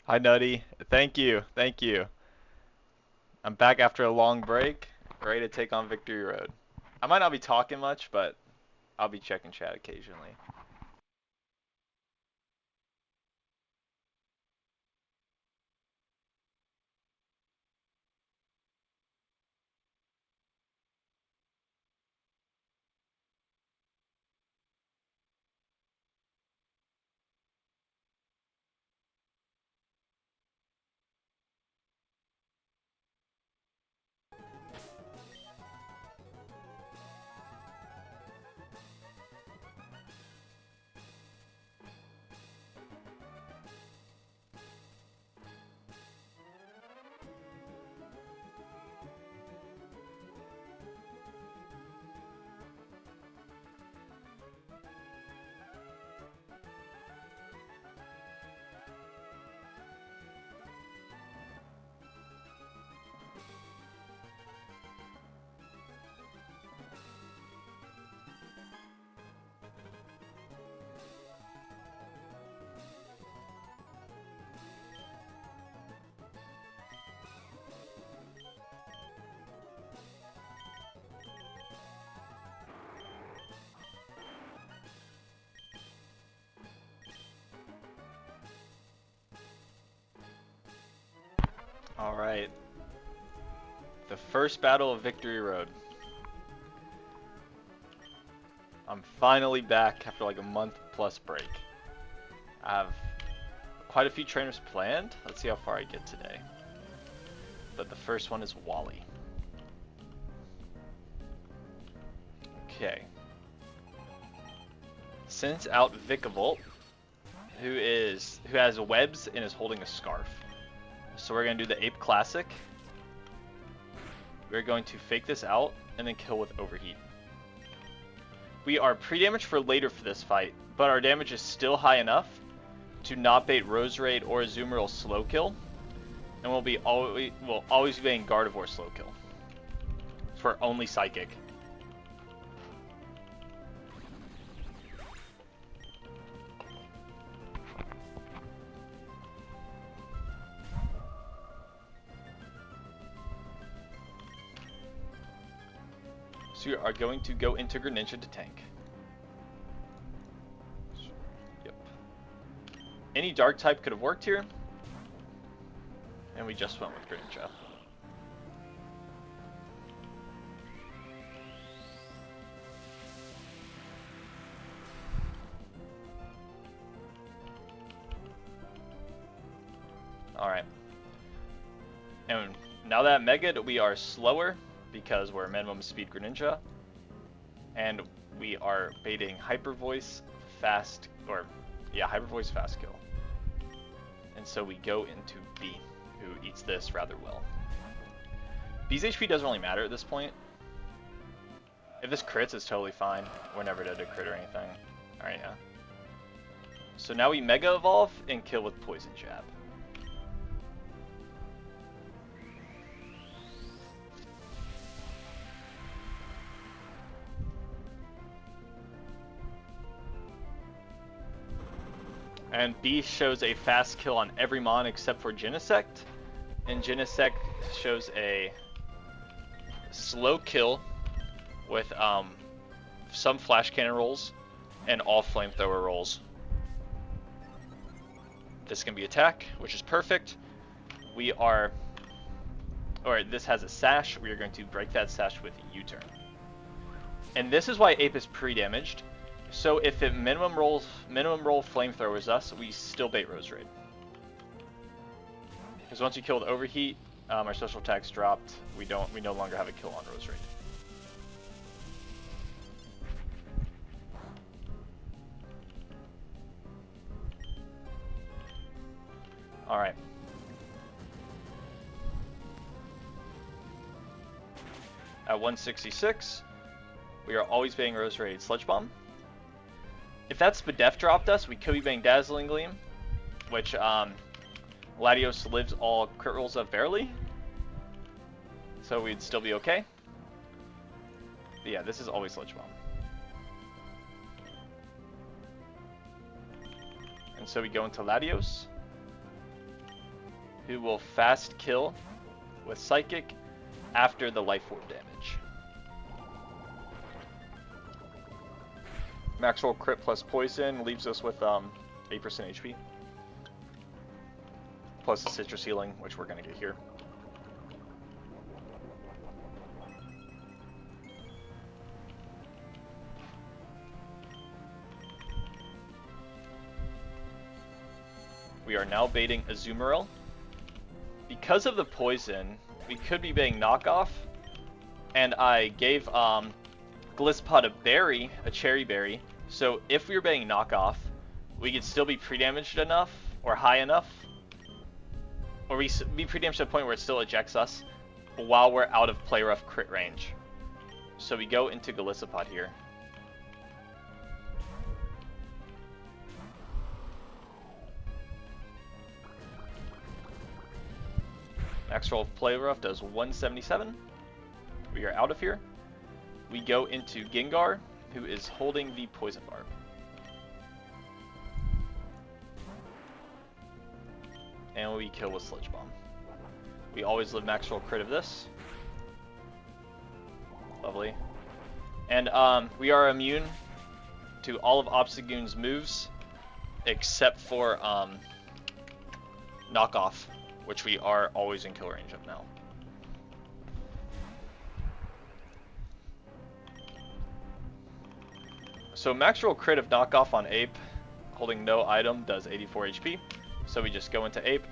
Hi, Nutty. Thank you. Thank you. I'm back after a long break, ready to take on Victory Road. I might not be talking much, but I'll be checking chat occasionally. All right. The first battle of Victory Road. I'm finally back after like a month plus break. I have quite a few trainers planned. Let's see how far I get today. But the first one is Wally. Okay. Sends out Vicavolt, who has webs and is holding a scarf. So we're gonna do the Ape Classic. We're going to fake this out and then kill with Overheat. We are pre-damaged for later for this fight, but our damage is still high enough to not bait Rose Raid or Azumarill slow kill, and we'll always be baiting Gardevoir slow kill for only Psychic. So we are going to go into Greninja to tank. Yep. Any dark type could have worked here, and we just went with Greninja. Alright. And now that Mega'd, we are slower because we're minimum speed Greninja. And we are baiting Hyper Voice fast, Hyper Voice fast kill. And so we go into B, who eats this rather well. B's HP doesn't really matter at this point. If this crits, it's totally fine. We're never dead to crit or anything. Alright, yeah. So now we Mega Evolve and kill with Poison Jab. And B shows a fast kill on every mon except for Genesect. And Genesect shows a slow kill with some Flash Cannon rolls and all Flamethrower rolls. This can be attack, which is perfect. This has a Sash. We are going to break that Sash with U-turn. And this is why Ape is pre-damaged. So if it minimum roll Flamethrowers us, we still bait Rose Raid. Because once you kill with Overheat, our special attacks dropped. We no longer have a kill on Rose Raid. Alright. At 166, we are always baiting Rose Raid Sludge Bomb. If that Spadef dropped us, we could be baiting Dazzling Gleam, which Latios lives all crit rolls up barely, so we'd still be okay. But yeah, this is always Sludge Bomb. And so we go into Latios. who will fast kill with Psychic after the life orb damage. Max roll crit plus poison leaves us with 8% HP. Plus the citrus healing, which we're going to get here. We are now baiting Azumarill. Because of the poison, we could be baiting knockoff. And I gave Glisspot a berry, a cherry berry. So if we were baiting knockoff, we could still be pre-damaged enough, or high enough, or we be pre-damaged to the point where it still ejects us, while we're out of play rough crit range. So we go into Glisspot here. Max roll of play rough does 177. We are out of here. We go into Gengar, who is holding the poison barb. And we kill with Sludge Bomb. We always live max roll crit of this. Lovely. And we are immune to all of Obstagoon's moves, except for knockoff, which we are always in kill range of now. So max roll crit of knockoff on Ape, holding no item, does 84 HP. So we just go into Ape,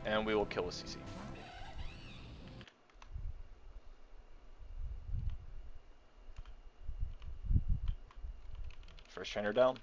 and we will kill with CC. First trainer down.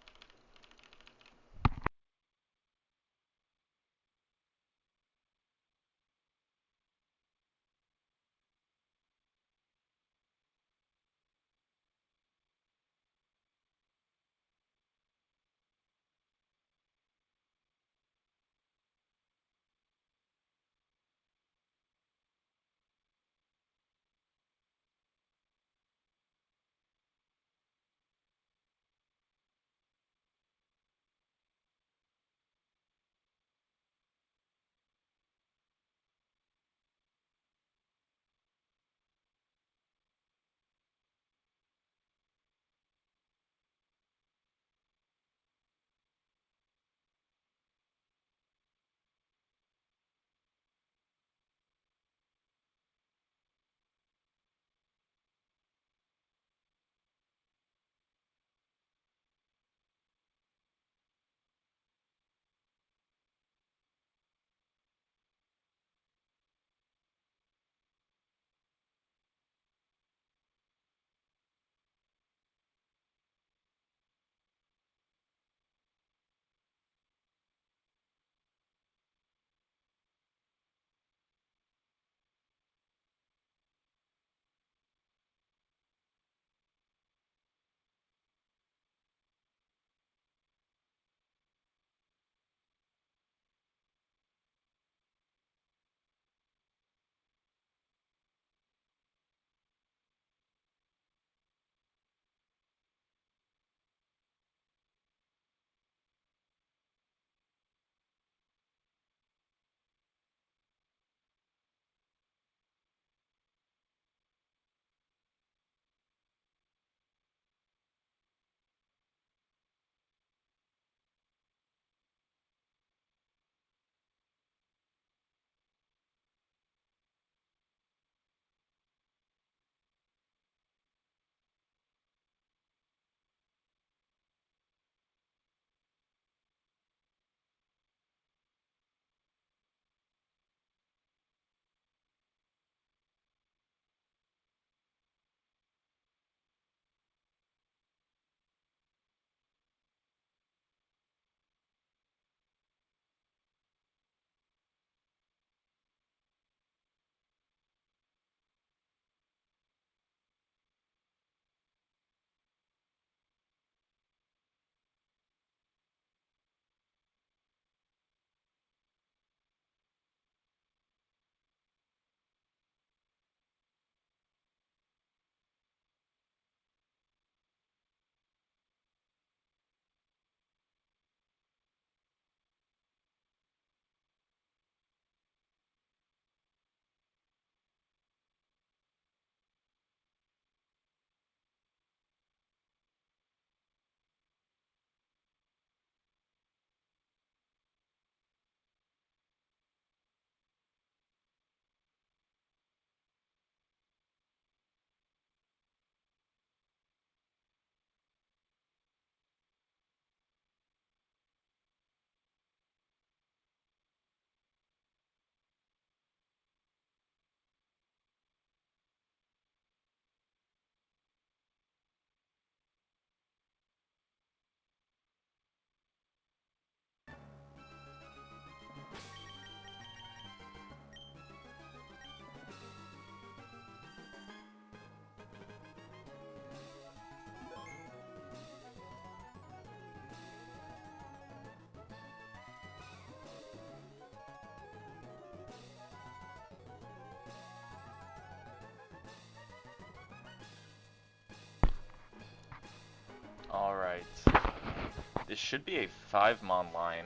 This should be a 5-mon line.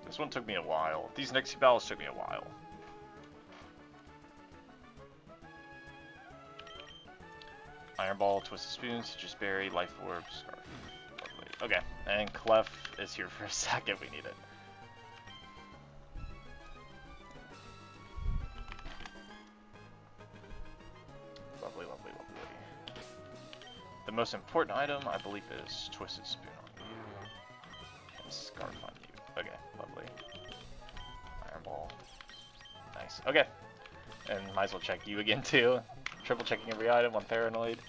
This one took me a while. These next two battles took me a while. Iron Ball, Twisted Spoon, Citrus Berry, Life Orb, Scarf. Lovely. Okay, and Clef is here for a second. We need it. Lovely, lovely, lovely. The most important item, I believe, is Twisted Spoon on you. And Scarf on you. Okay, lovely. Iron Ball. Nice. Okay. And might as well check you again, too. Triple checking every item, one paranoid.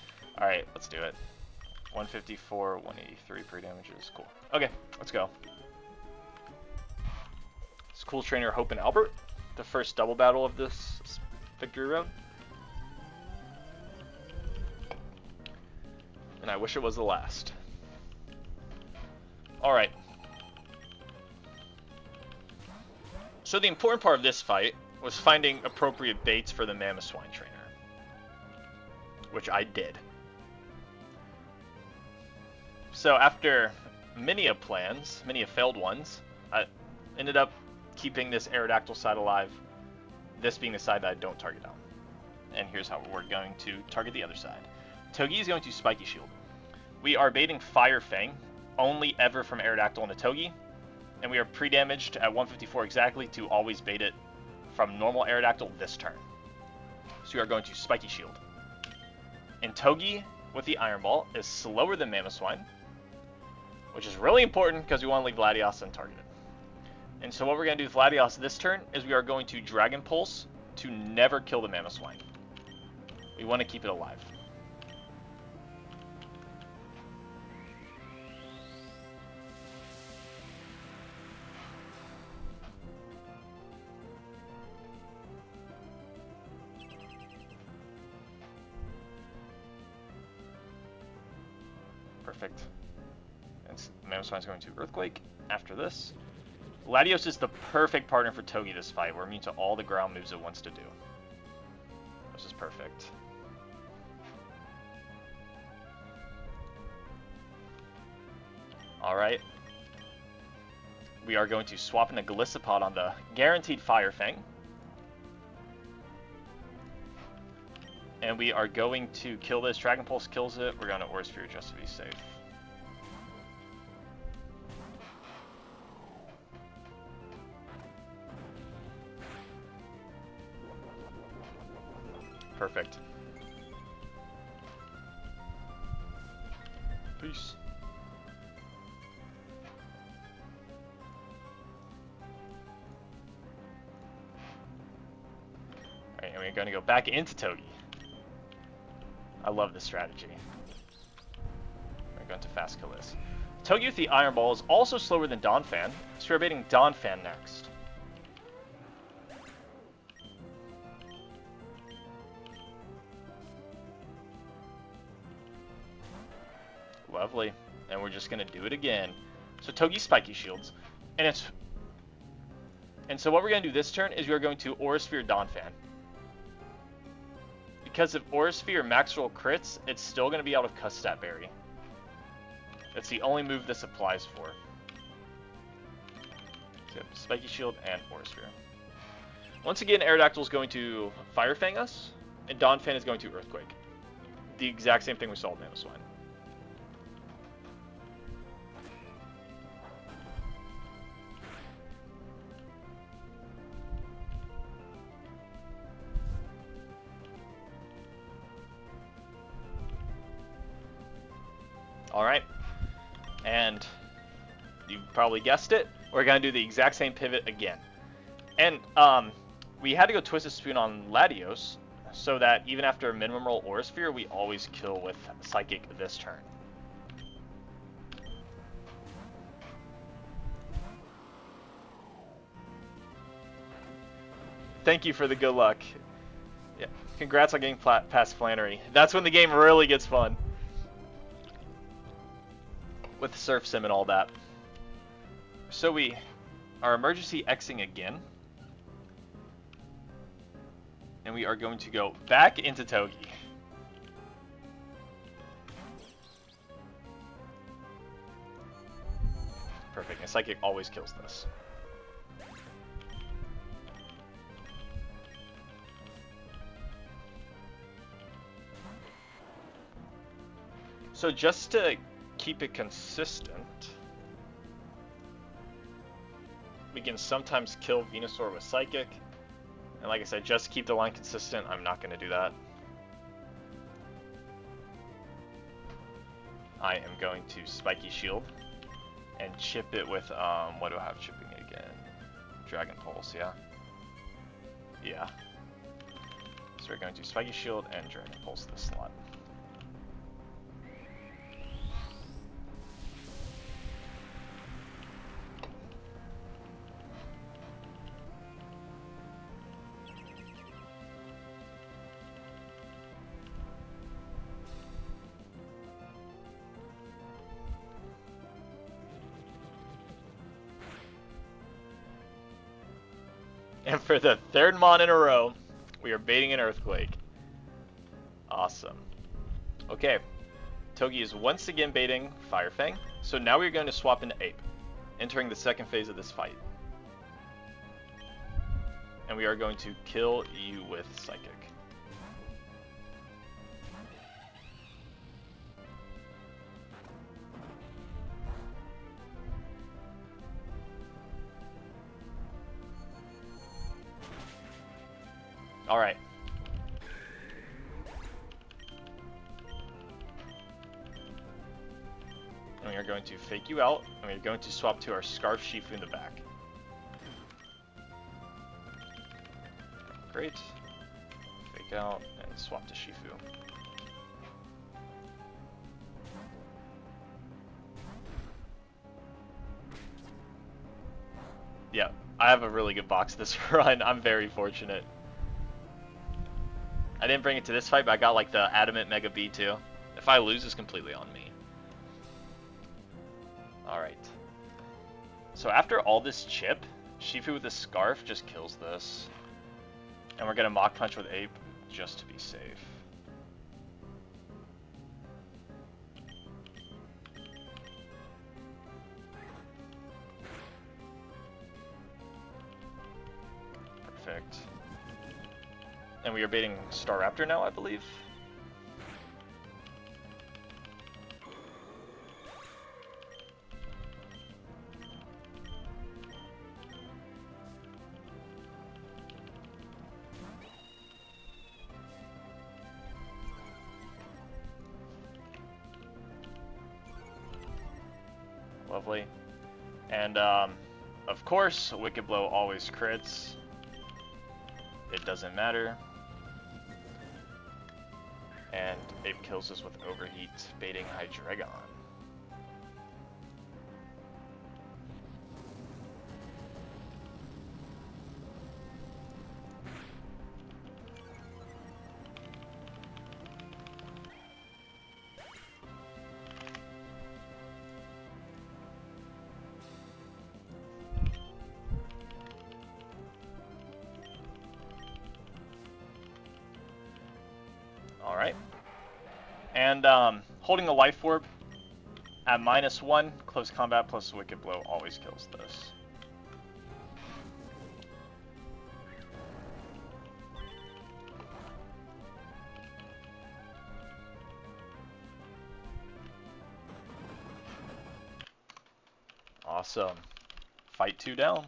Alright, let's do it. 154, 183 pre-damages. Cool. Okay, let's go. School Trainer Hope and Albert. The first double battle of this victory round. And I wish it was the last. Alright. So the important part of this fight was finding appropriate baits for the Mammoth Swine Trainer. Which I did. So after many of plans, many of failed ones, I ended up keeping this Aerodactyl side alive, this being the side that I don't target on. And here's how we're going to target the other side. Togi is going to Spiky Shield. We are baiting Fire Fang, only ever from Aerodactyl into Togi, and we are pre-damaged at 154 exactly to always bait it from normal Aerodactyl this turn. So we are going to Spiky Shield. And Togi, with the Iron Ball, is slower than Mammoth Swine, which is really important because we want to leave Latios untargeted. And so what we're going to do with Latios this turn is we are going to Dragon Pulse to never kill the Mammoth Swine. We want to keep it alive. Perfect. And Mammoth Swine is going to Earthquake after this. Latios is the perfect partner for Togi this fight. We're immune to all the ground moves it wants to do. This is perfect. Alright. We are going to swap in a Galissapod on the guaranteed Fire Fang. And we are going to kill this. Dragon Pulse kills it. We're going to Aura Sphere just to be safe. Perfect. Peace. Alright, and we're going to go back into Togi. I love this strategy. We're going to fast kill this. Togi with the Iron Ball is also slower than Donphan, so we're baiting Donphan next. Lovely. And we're just going to do it again. So Togi Spiky Shields. And so what we're going to do this turn is we're going to Aura Sphere Donphan. Because if Aura Sphere max roll crits, it's still going to be out of Custat Berry. That's the only move this applies for. So Spiky Shield and Aura Sphere. Once again, Aerodactyl is going to Fire Fang us, and Donphan is going to Earthquake. The exact same thing we saw with Mammoth Swine. Alright, and you probably guessed it, we're going to do the exact same pivot again. And we had to go Twisted Spoon on Latios, so that even after a minimum roll Aura Sphere, we always kill with Psychic this turn. Thank you for the good luck. Yeah, congrats on getting past Flannery. That's when the game really gets fun. With Surf Sim and all that. So we are emergency Xing again. And we are going to go back into Togi. Perfect. And Psychic always kills this. So just to keep it consistent, we can sometimes kill Venusaur with Psychic. And like I said, just to keep the line consistent, I'm not going to do that. I am going to Spiky Shield and chip it with, what do I have chipping it again? Dragon Pulse, yeah? Yeah. So we're going to Spiky Shield and Dragon Pulse this slot. And for the third mon in a row, we are baiting an Earthquake. Awesome. Okay. Togi is once again baiting Fire Fang. So now we're going to swap into Ape, entering the second phase of this fight. And we are going to kill you with Psychic. Alright. And we are going to fake you out, and we are going to swap to our Scarf Shifu in the back. Great. Fake out, and swap to Shifu. Yeah, I have a really good box this run. I'm very fortunate. I didn't bring it to this fight, but I got like the Adamant Mega B too. If I lose, it's completely on me. Alright. So after all this chip, Shifu with the Scarf just kills this. And we're gonna Mach Punch with Ape just to be safe. Perfect. And we are baiting Staraptor now, I believe. Lovely. And, of course, Wicked Blow always crits. It doesn't matter. And Ape kills us with Overheat, baiting Hydreigon. Alright. And holding a Life Orb at -1, close combat plus Wicked Blow always kills this. Awesome. Fight 2 down.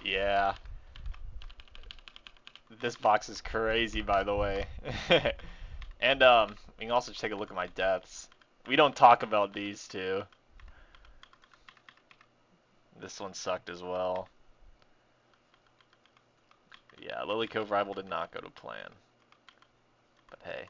Yeah. This box is crazy, by the way. And we can also take a look at my deaths. We don't talk about these two. This one sucked as well. Yeah, Lily Cove Rival did not go to plan. But hey.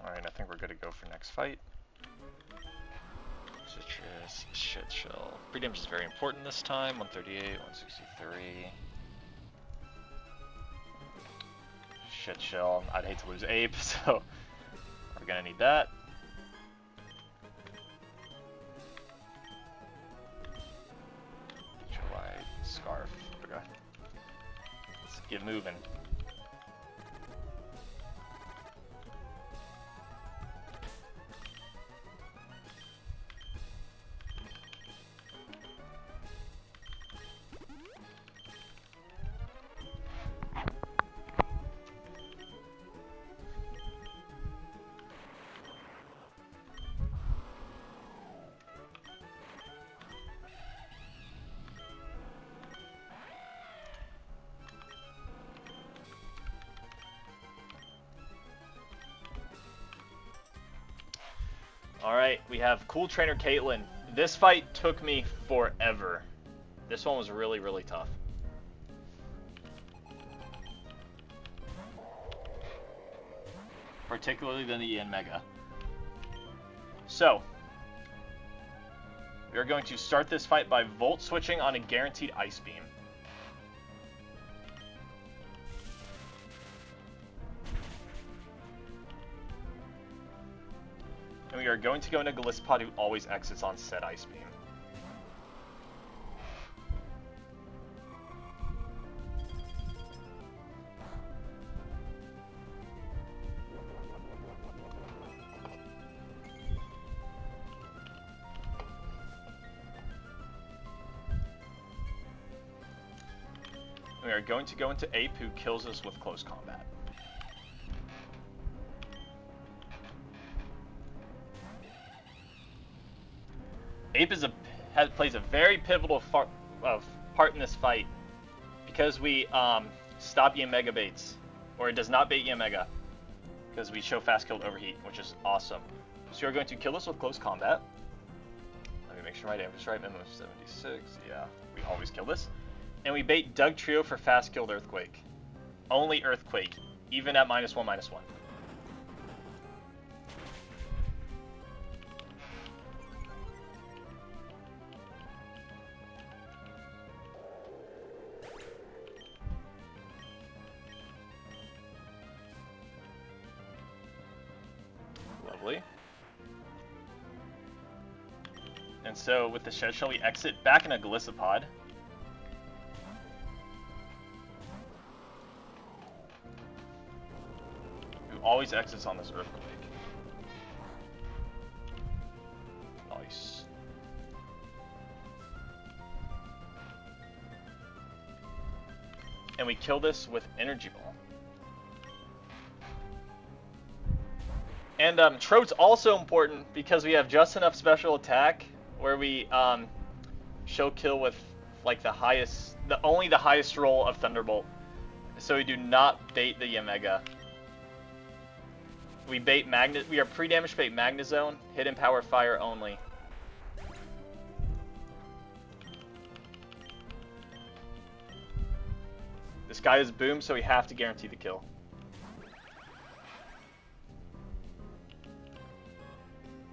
Alright, I think we're good to go for next fight. Citrus, shit shell. Pre-damage is very important this time. 138, 163. Shit shell. I'd hate to lose Ape, so we're gonna need that. July scarf. Okay. Let's get moving. Alright, we have Cool Trainer Caitlyn. This fight took me forever. This one was really, really tough. Particularly than the Mega. So, we are going to start this fight by Volt switching on a guaranteed Ice Beam. And we are going to go into Gallistopod, who always exits on said Ice Beam. We are going to go into Ape, who kills us with close combat. Ape plays a very pivotal part in this fight because we stop Mega baits, or it does not bait Mega, because we show fast killed overheat, which is awesome. So you're going to kill us with close combat. Let me make sure my damage is right. Minimum 76. Yeah, we always kill this. And we bait Doug Trio for fast killed Earthquake. Only Earthquake, even at -1/-1. Lovely. And so with the Shed Shell, we exit back in a Galissapod. Who always exits on this Earthquake. Nice. And we kill this with Energy Ball. And Trote's also important because we have just enough special attack where we show kill with like only the highest roll of Thunderbolt. So we do not bait the Yamega. We are pre-damage bait Magnezone, hidden power fire only. This guy is boom, so we have to guarantee the kill.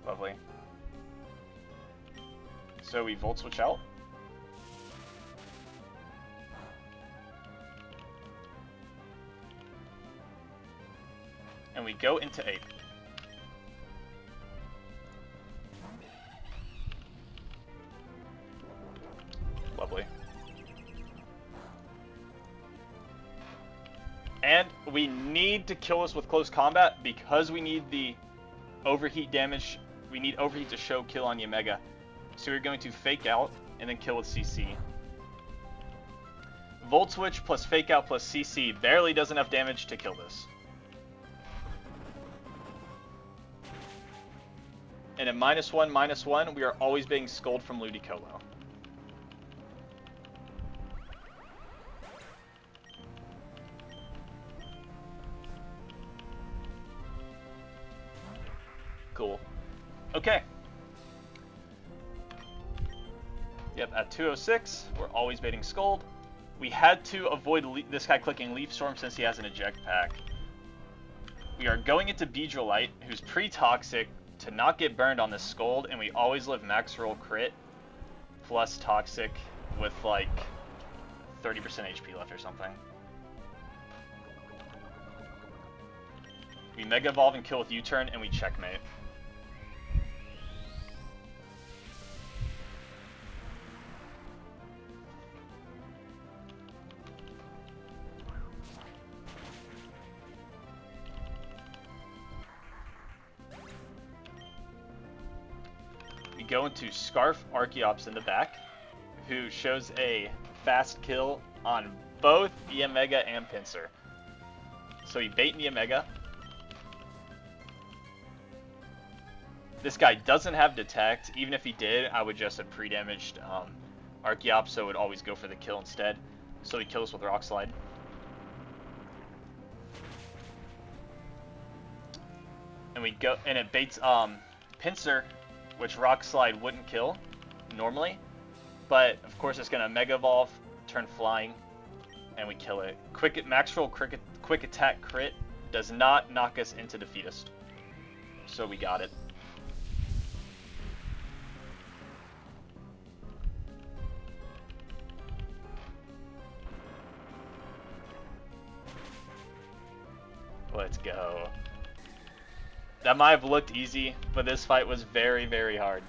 Lovely. So we Volt Switch out. And we go into 8. Lovely. And we need to kill this with close combat because we need the overheat damage. We need overheat to show kill on Yamega. So we're going to fake out and then kill with CC. Volt Switch plus fake out plus CC barely does enough damage to kill this. And at -1/-1, we are always being Scold from Ludicolo. Cool. Okay. Yep, at 206, we're always baiting Scold. We had to avoid this guy clicking Leaf Storm since he has an eject pack. We are going into Beedrillite, who's pretty toxic, to not get burned on this Scold, and we always live max roll crit plus toxic with like 30% HP left or something. We Mega Evolve and kill with U-turn, and we checkmate. Go into Scarf Archeops in the back, who shows a fast kill on both Yamega and Pinsir. So he bait Yamega. This guy doesn't have Detect. Even if he did, I would just have pre-damaged Archeops, so it would always go for the kill instead. So he kills with Rock Slide. And we go, and it baits Pinsir, which Rock Slide wouldn't kill normally, but of course it's gonna Mega Evolve, turn flying, and we kill it. Max roll quick attack crit does not knock us into Defeatist, so we got it. Let's go. That might have looked easy, but this fight was very, very hard.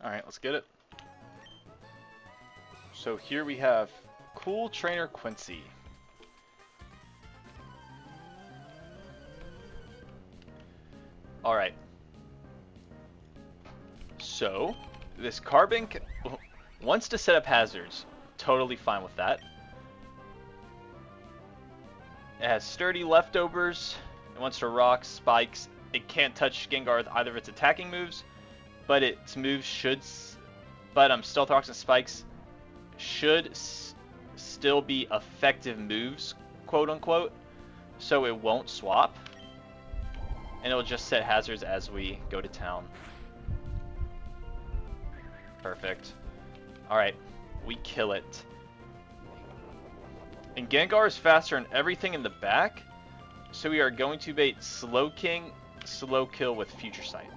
Alright, let's get it. So here we have Cool Trainer Quincy. Alright. So, this Carbink wants to set up hazards. Totally fine with that. It has sturdy leftovers. It wants to rock, spikes. It can't touch Gengar with either of its attacking moves, but its moves should... Stealth Rocks and Spikes should still be effective moves, quote unquote, so it won't swap. And it'll just set hazards as we go to town. Perfect. Alright, we kill it. And Gengar is faster than everything in the back, so we are going to bait Slow King, Slow Kill with Future Sight.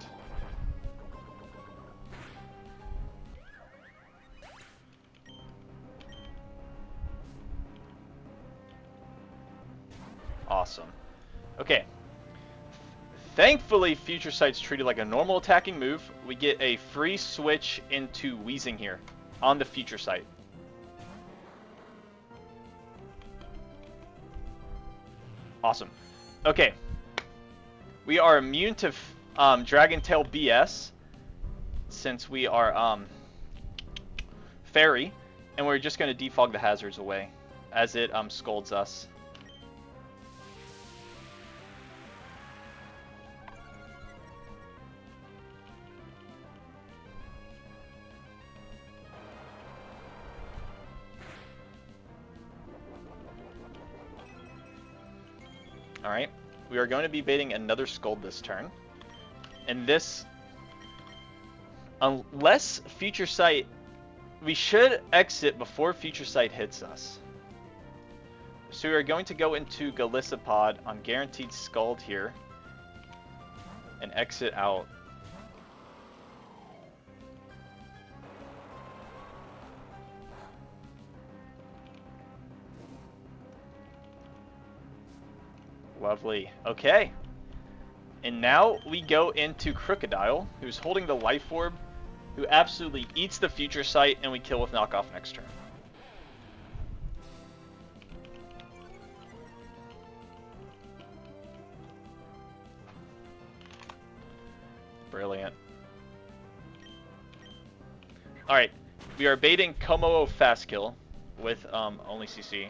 Awesome. Okay. Thankfully, Future Sight's treated like a normal attacking move. We get a free switch into Wheezing here on the Future Sight. Awesome. Okay. We are immune to Dragon Tail BS since we are Fairy, and we're just going to defog the hazards away as it scolds us. Alright, we are going to be baiting another Scold this turn. And this, unless Future Sight, we should exit before Future Sight hits us. So we are going to go into Galissapod on Guaranteed Scald here and exit out. Lovely. Okay. And now we go into Crocodile, who's holding the Life Orb, who absolutely eats the Future Sight, and we kill with Knockoff next turn. Brilliant. Alright. We are baiting Komo Fast Kill with only CC.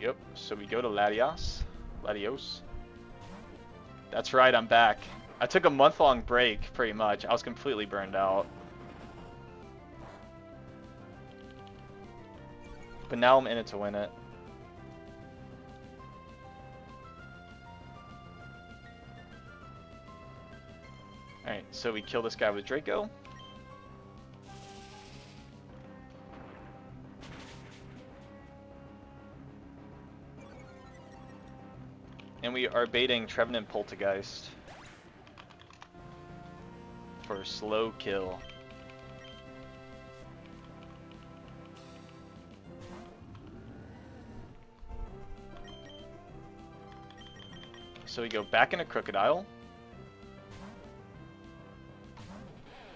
Yep, so we go to Latios. That's right, I'm back. I took a month-long break, pretty much. I was completely burned out. But now I'm in it to win it. Alright, so we kill this guy with Draco. And we are baiting Trevenant Poltergeist for slow kill. So we go back into Crocodile,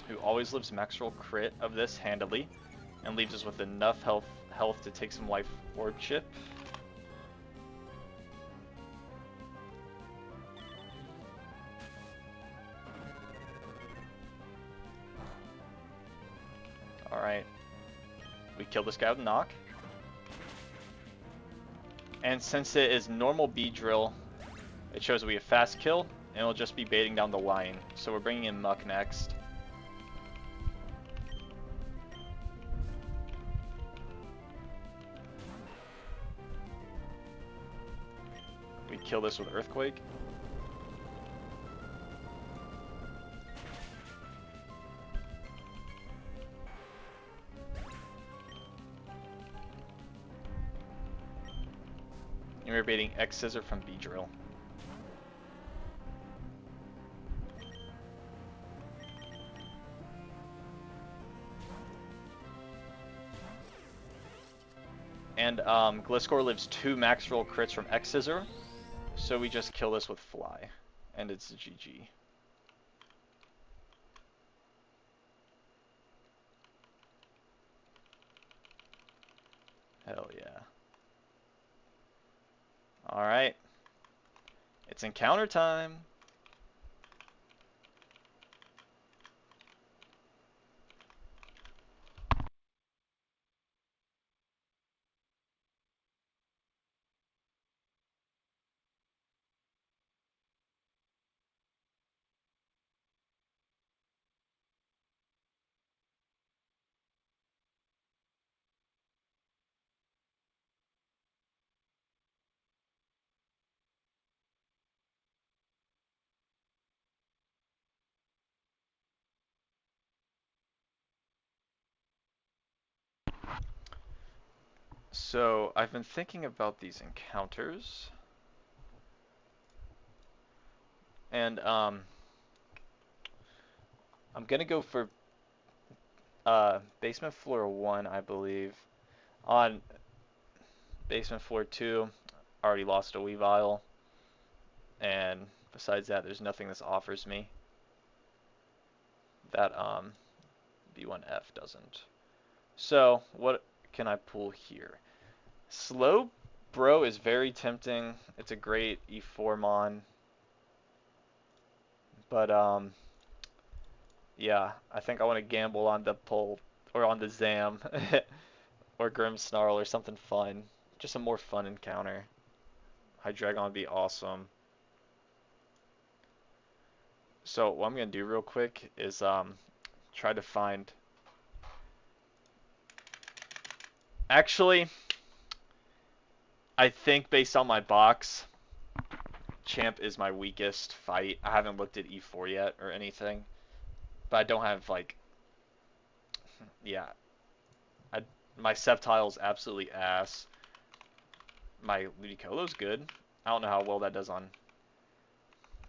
who always lives max roll crit of this handily, and leaves us with enough health to take some Life Orb chip. Alright. We kill this guy with Knock. And since it is normal Beedrill, it shows that we have fast kill, and it'll just be baiting down the line. So we're bringing in Muck next. We kill this with Earthquake. And we're baiting X Scissor from Beedrill. And Gliscor lives 2 max roll crits from X Scissor, so we just kill this with Fly, and it's a GG. Hell yeah. Alright. It's encounter time. So, I've been thinking about these encounters. And, I'm gonna go for, basement floor 1, I believe. On basement floor 2, I already lost a Weavile. And besides that, there's nothing this offers me that, B1F doesn't. So, what can I pull here? Slow Bro is very tempting. It's a great E4 mon. But, yeah, I think I want to gamble on the pull, or on the Zam, or Grimmsnarl, or something fun. Just a more fun encounter. Hydreigon would be awesome. So, what I'm going to do real quick is, try to find... Actually, I think based on my box, Champ is my weakest fight. I haven't looked at E4 yet or anything, but I don't have like, yeah, my Sceptile's absolutely ass. My Ludicolo's good. I don't know how well that does on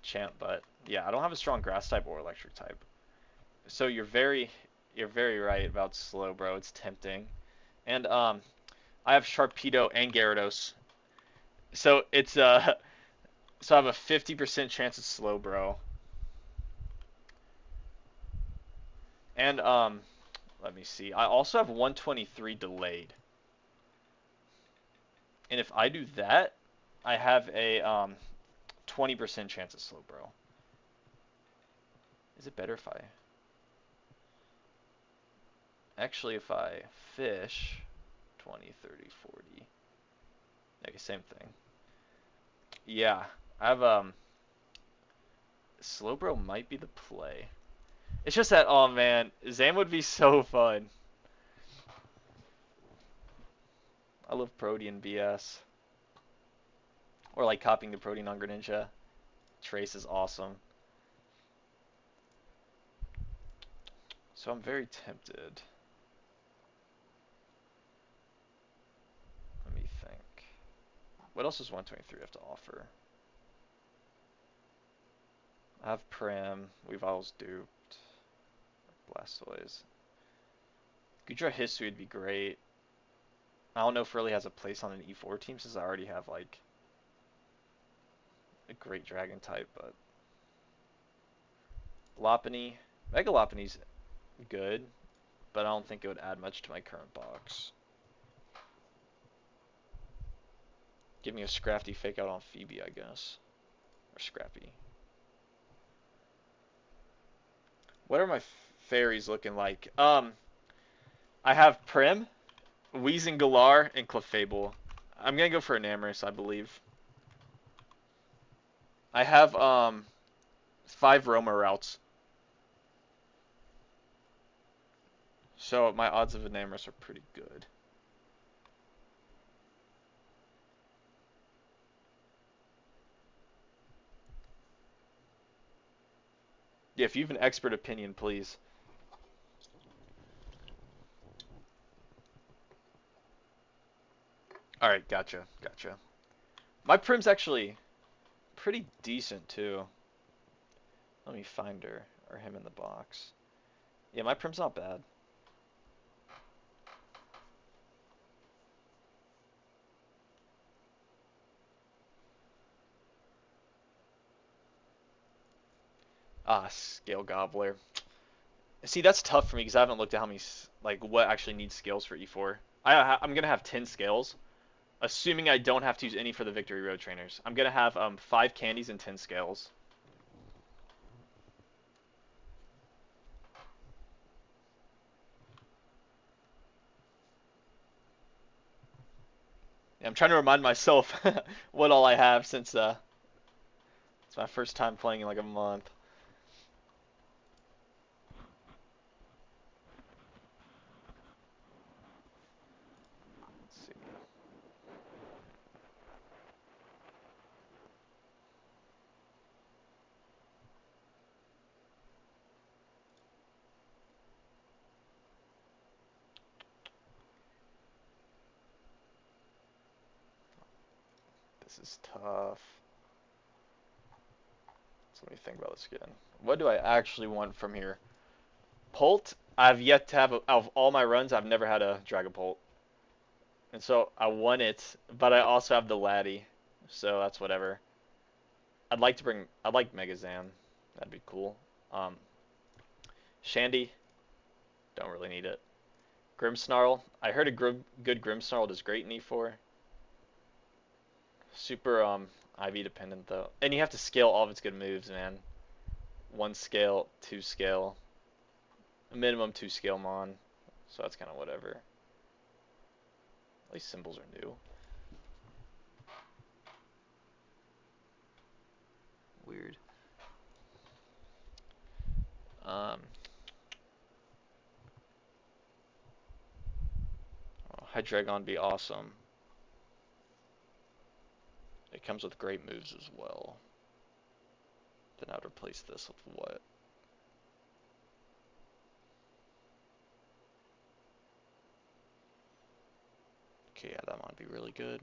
Champ, but yeah, I don't have a strong Grass type or Electric type. So you're very right about Slow Bro. It's tempting, and I have Sharpedo and Gyarados, so it's so I have a 50% chance of Slow Bro. And let me see. I also have 123 delayed. And if I do that, I have a 20% chance of Slow Bro. Is it better if I... Actually, if I fish 20, 30, 40. Okay, same thing. Yeah, I have Slow Bro might be the play. It's just that, oh man, Zam would be so fun. I love Protean BS. Or like copying the Protean on Greninja. Trace is awesome. So I'm very tempted. Let me think. What else does 123 have to offer? I have Pram, Weavile's duped, Blastoise. Goodra History would be great. I don't know if it really has a place on an E4 team since I already have like a great dragon type, but Lopunny, Mega Lopunny's good, but I don't think it would add much to my current box. Give me a Scrafty fake out on Phoebe, I guess. Or Scrappy. What are my fairies looking like? I have Prim, Weezing Galar, and Clefable. I'm gonna go for Enamorous, I believe. I have 5 Roma routes. So my odds of Enamorous are pretty good. Yeah, if you have an expert opinion, please. Alright, gotcha. My Prim's actually pretty decent, too. Let me find her, or him in the box. Yeah, my Prim's not bad. Ah, Scale Gobbler. See, that's tough for me because I haven't looked at how many, like, what actually needs scales for E4. I'm gonna have 10 scales, assuming I don't have to use any for the Victory Road trainers. I'm gonna have 5 candies and 10 scales. Yeah, I'm trying to remind myself what all I have since it's my first time playing in like a month. Let's see. This is tough. So let me think about this again. What do I actually want from here? Polt, I've yet to have, out of all my runs, I've never had a Dragapult. And so I want it, but I also have the Laddie. So that's whatever. I'd like Megazam. That'd be cool. Um, Shandy, don't really need it. Grimmsnarl, I heard a good Grimmsnarl does great in E4. Super IV dependent though. And you have to scale all of its good moves, man. 1 scale, 2 scale, a minimum 2 scale mon. So that's kind of whatever. At least symbols are new. Weird. Um, oh, Hydreigon be awesome. It comes with great moves as well. Then I would replace this with what? Okay, yeah, that might be really good.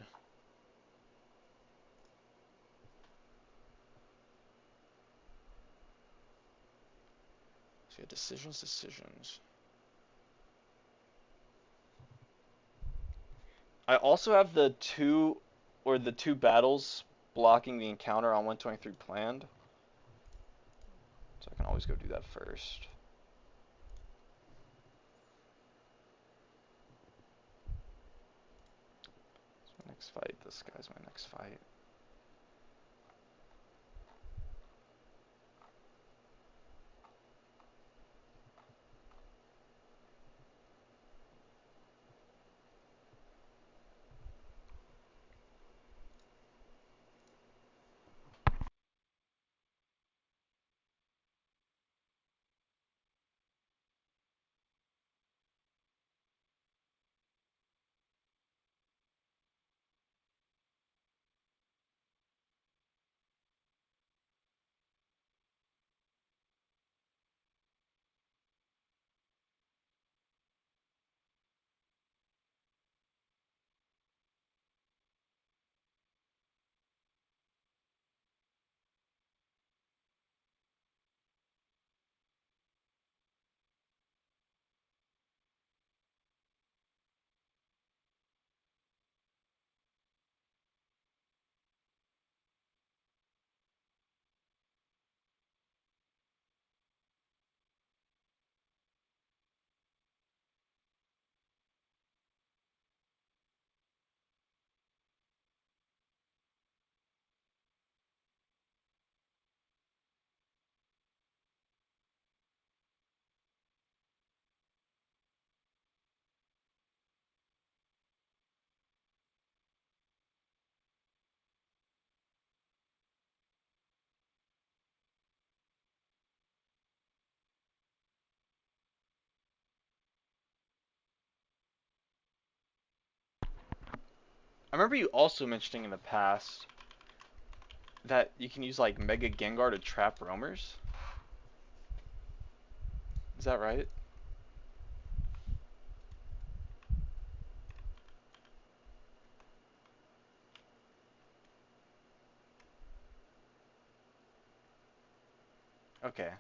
So yeah, decisions. I also have the two battles blocking the encounter on 123 planned. So I can always go do that first. So my next fight, this guy's my next fight. I remember you also mentioning in the past that you can use like Mega Gengar to trap roamers. Is that right? Okay.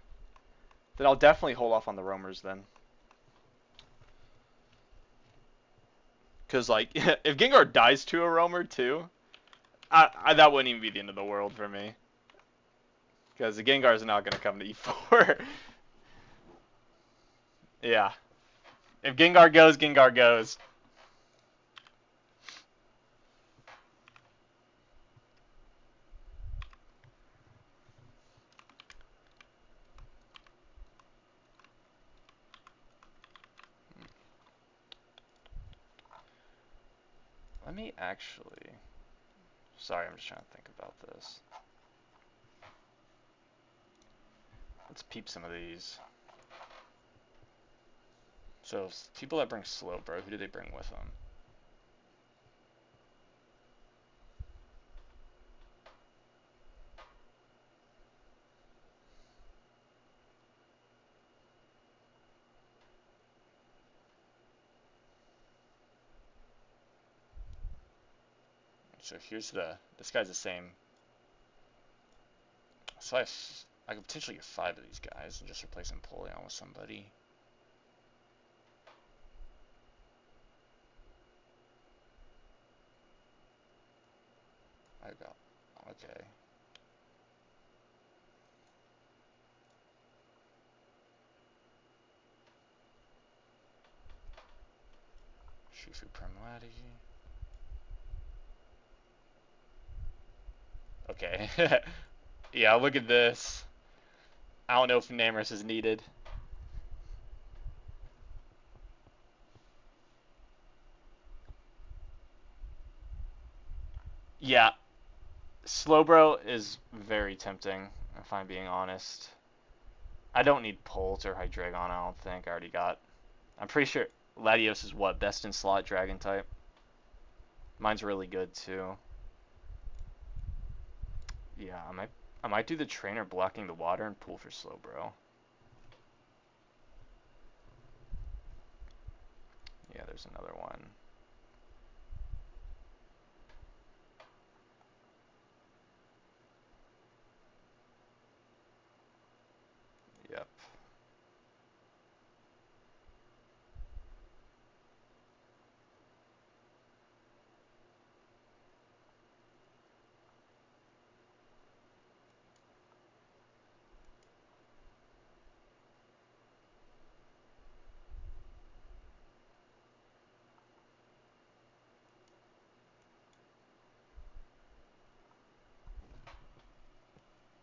Then I'll definitely hold off on the roamers then. Because, like, if Gengar dies to a roamer too, that wouldn't even be the end of the world for me. Because the Gengar is not going to come to E4. Yeah. If Gengar goes, Gengar goes. Let me actually... Sorry, I'm just trying to think about this. Let's peep some of these. So, people that bring Slowbro, who do they bring with them? So here's this guy's the same. So I could potentially get 5 of these guys and just replace Empoleon with somebody. I got, okay. Shifu Primati. Okay. Yeah, look at this. I don't know if Namorous is needed. Yeah, Slowbro is very tempting, if I'm being honest. I don't need Pult or Hydreigon, I don't think. I already got. I'm pretty sure Latios is what? Best in slot dragon type? Mine's really good too. Yeah, I might do the trainer blocking the water and pull for Slowbro. Yeah, there's another one. Yep.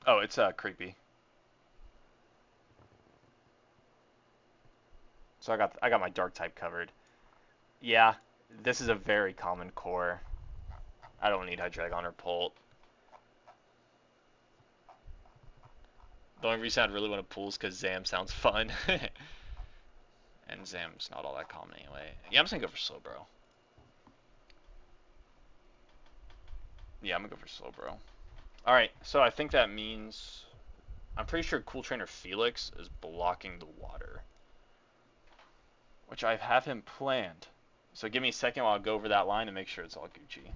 Oh, it's creepy. So I got my dark type covered. Yeah, this is a very common core. I don't need Hydreigon or Pult. The only reason I'd really want to pull is because Zam sounds fun. And Zam's not all that common anyway. Yeah, I'm just gonna go for Slowbro. Yeah, I'm gonna go for Slowbro. Alright, so I think that means... I'm pretty sure Cool Trainer Felix is blocking the water. Which I have him planned. So give me a second while I go over that line and make sure it's all Gucci.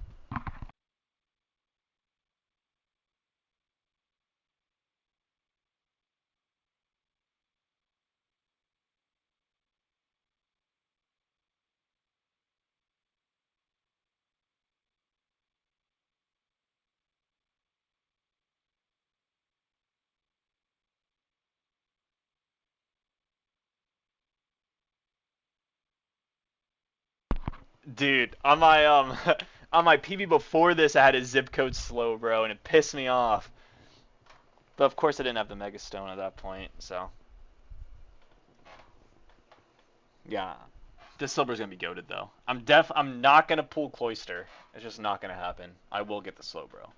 Dude, on my on my PB before this, I had a zip code Slowbro, and it pissed me off. But of course, I didn't have the Mega Stone at that point, so yeah, this Slowbro's gonna be goated though. I'm not gonna pull Cloyster. It's just not gonna happen. I will get the Slowbro.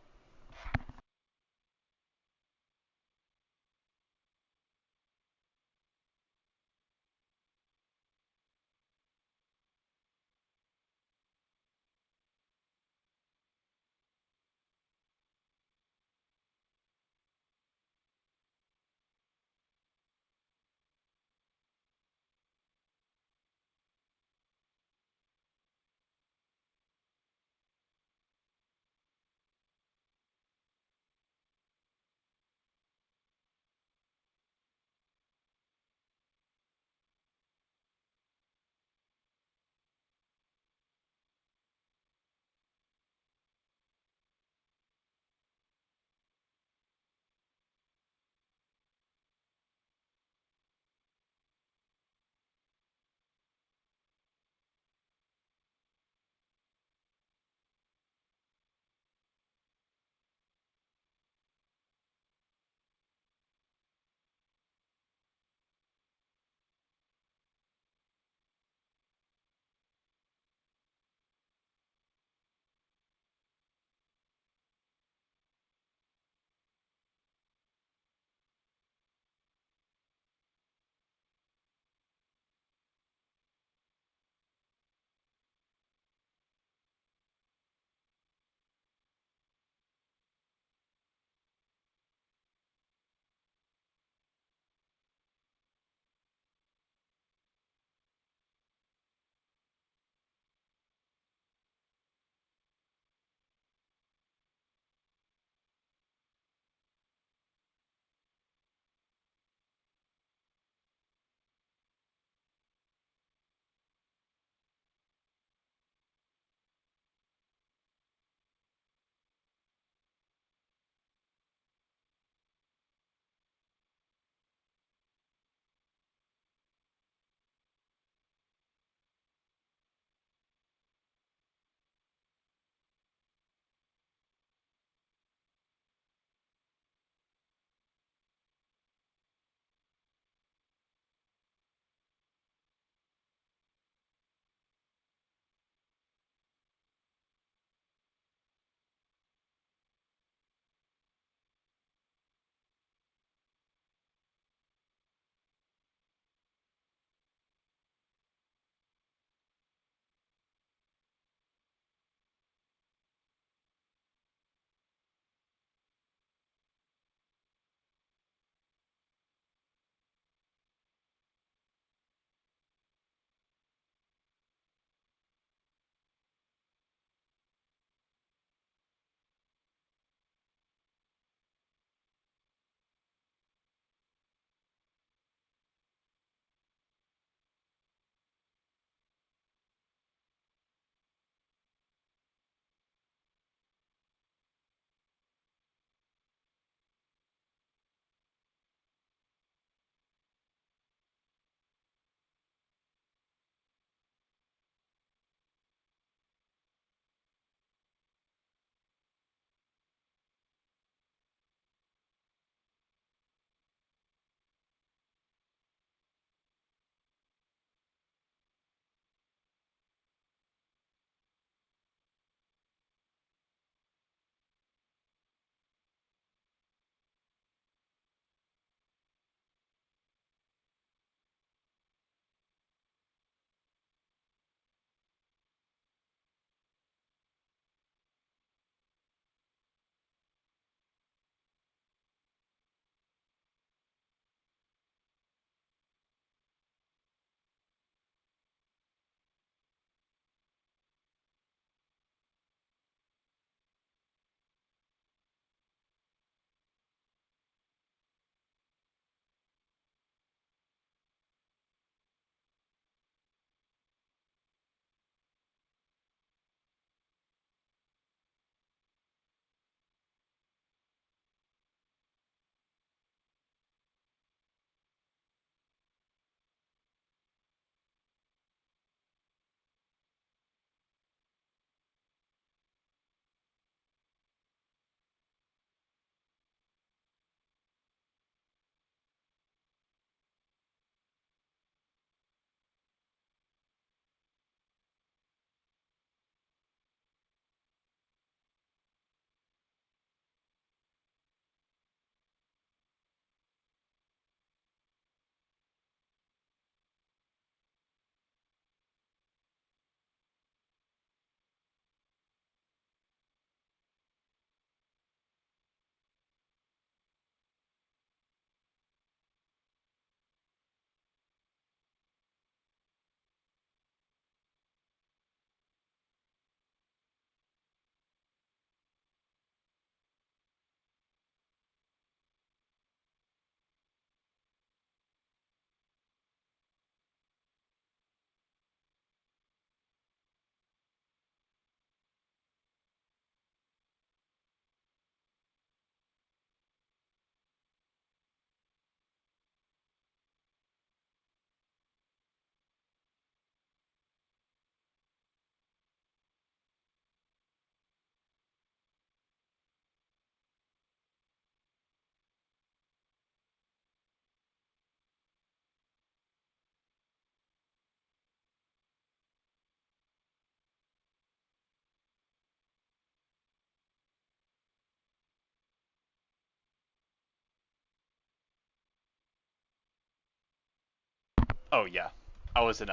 Oh yeah, I wasn't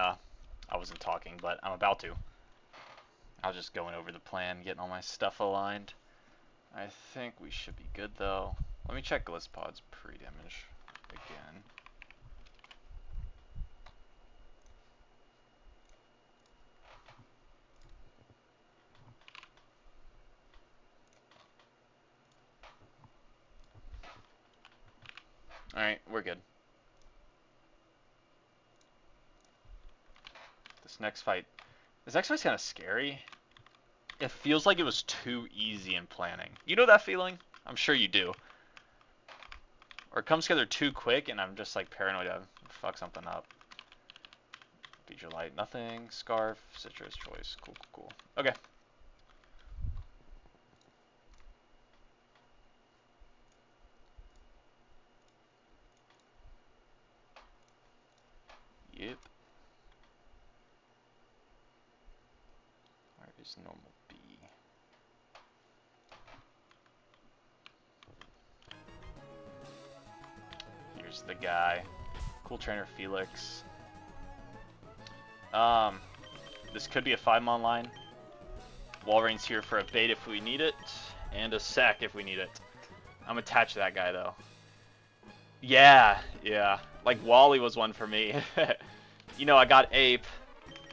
talking, but I'm about to. I was just going over the plan, getting all my stuff aligned. I think we should be good though. Let me check Glisspod's pre-damage again. Alright, we're good. This next fight's kind of scary. It feels like it was too easy in planning. You know that feeling? I'm sure you do. Or it comes together too quick and I'm just like paranoid to fuck something up. Feature light, nothing. Scarf, citrus, choice. Cool, cool, cool. Okay. Yep. Where is normal B? Here's the guy. Cool trainer Felix. This could be a 5-mon line. Walreign's here for a bait if we need it, and a sack if we need it. I'm attached to that guy though. Yeah. Like Wally was one for me. You know, I got Ape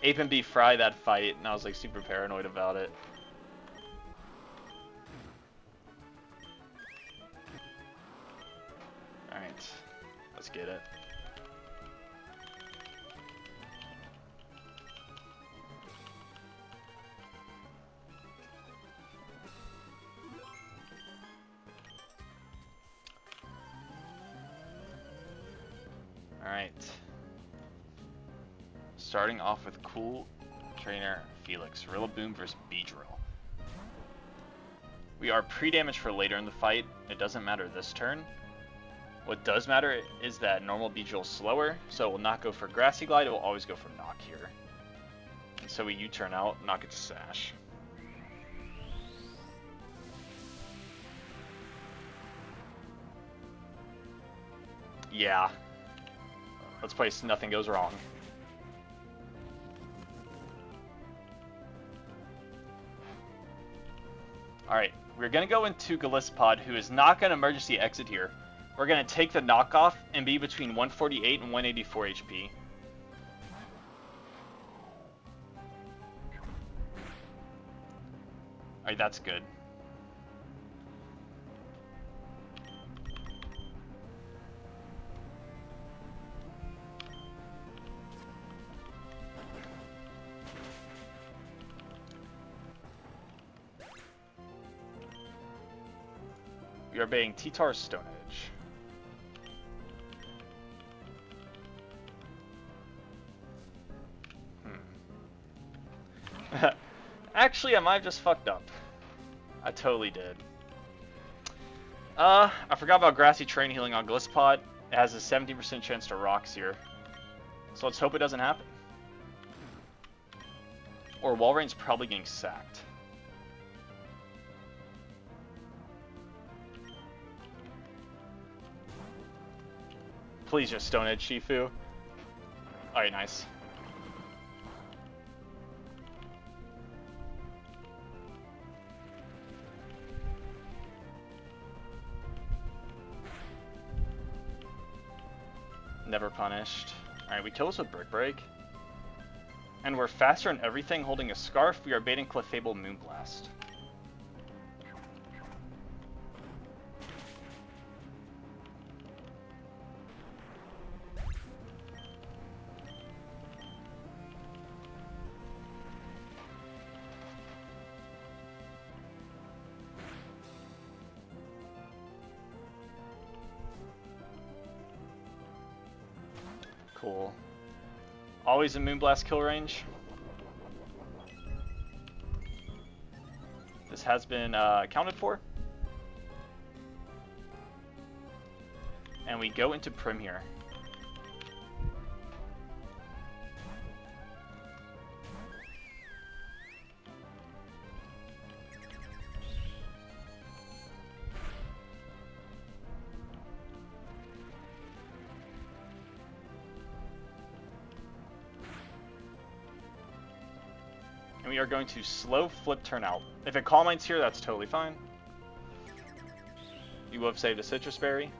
and B Fry that fight, and I was like super paranoid about it. Alright, let's get it. Alright. Starting off with cool trainer Felix. Rillaboom versus Beedrill. We are pre-damaged for later in the fight. It doesn't matter this turn. What does matter is that normal Beedrill is slower, so it will not go for Grassy Glide, it will always go for Knock here. And so we U-turn out, knock it to Sash. Yeah. Let's play so nothing goes wrong. Alright, we're going to go into Glisspod, who is not going to emergency exit here. We're going to take the knockoff and be between 148 and 184 HP. Alright, that's good. We are baiting T-Tar Stone Edge. Actually, I might have just fucked up. I totally did. I forgot about Grassy Terrain Healing on Glisspod. It has a 70% chance to Rocks here. So let's hope it doesn't happen. Or Walreign's probably getting sacked. Please just Stone Edge Shifu. Alright, nice. Never punished. Alright, we kill this with Brick Break. And we're faster in everything holding a Scarf. We are baiting Clefable Moonblast. Cool. Always in Moonblast kill range. This has been accounted for. And we go into Prim here. And we are going to slow flip turn out. If it Calm Mind's here, that's totally fine. You will have saved a Citrus Berry.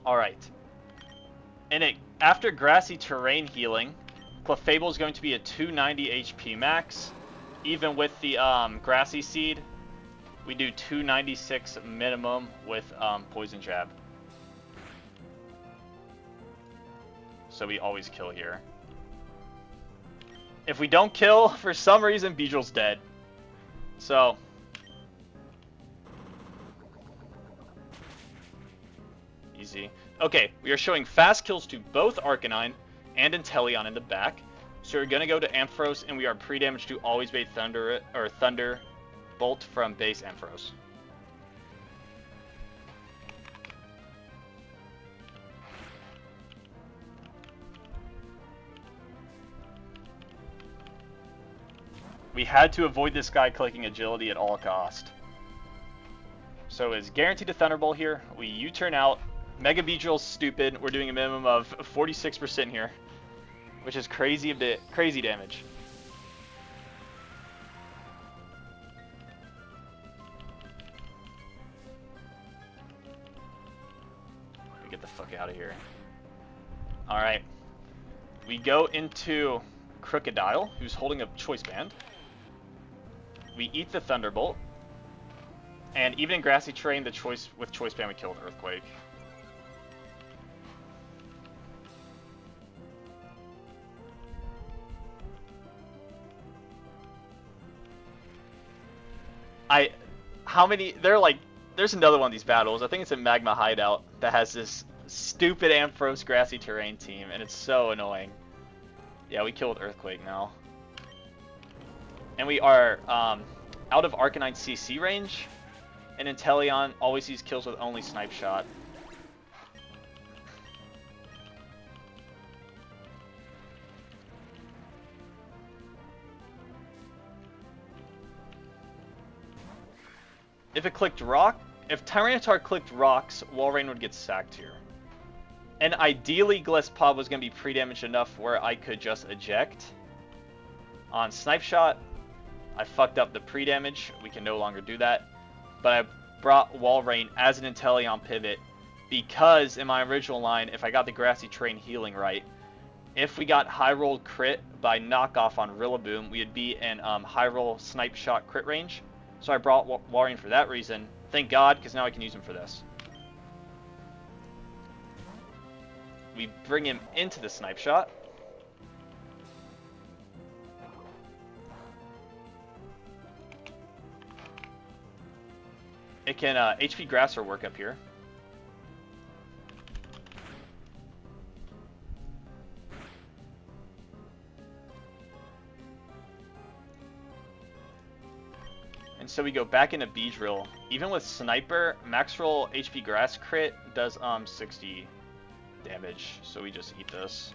Alright. And after Grassy Terrain healing, Clefable is going to be a 290 HP max. Even with the Grassy Seed, we do 296 minimum with Poison Jab. So we always kill here. If we don't kill, for some reason, Beedrill's dead. So... easy. Okay, we are showing fast kills to both Arcanine and Inteleon in the back. So we're going to go to Ampharos, and we are pre-damaged to always bait Thunder Bolt from base Ampharos. We had to avoid this guy clicking Agility at all cost. So it's guaranteed to Thunderbolt here. We U-turn out. Mega Beedrill's stupid. We're doing a minimum of 46% here, which is crazy damage. We get the fuck out of here. All right, we go into Crocodile, who's holding a Choice Band. We eat the Thunderbolt, and even in Grassy Terrain, with Choice Band, we killed Earthquake. There's another one of these battles. I think it's in Magma Hideout that has this stupid Ampharos Grassy Terrain team, and it's so annoying. Yeah, we killed Earthquake now. And we are out of Arcanine CC range, and Inteleon always sees kills with only Snipe Shot. If Tyranitar clicked Rocks, Walrein would get sacked here. And ideally, Gliscop was going to be pre-damaged enough where I could just eject. On Snipe Shot, I fucked up the pre-damage. We can no longer do that. But I brought Walrein as an Inteleon pivot because in my original line, if I got the Grassy Terrain healing right, if we got high roll crit by knockoff on Rillaboom, we would be in high roll Snipe Shot crit range. So I brought Walrein for that reason. Thank God, because now I can use him for this. We bring him into the Snipe Shot. It can HP Grasser work up here. And so we go back into Beedrill. Even with Sniper, max roll HP Grass crit does 60 damage. So we just eat this.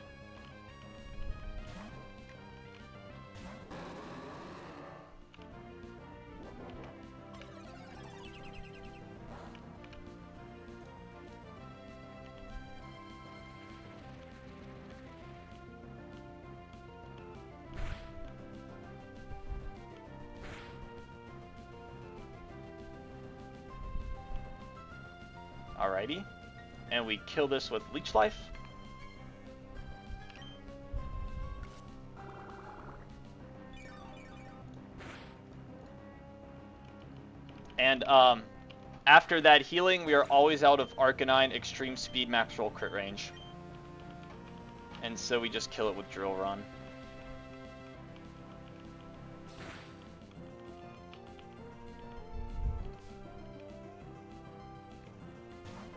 Alrighty, and we kill this with Leech Life. And after that healing, we are always out of Arcanine Extreme Speed Max Roll Crit range. And so we just kill it with Drill Run.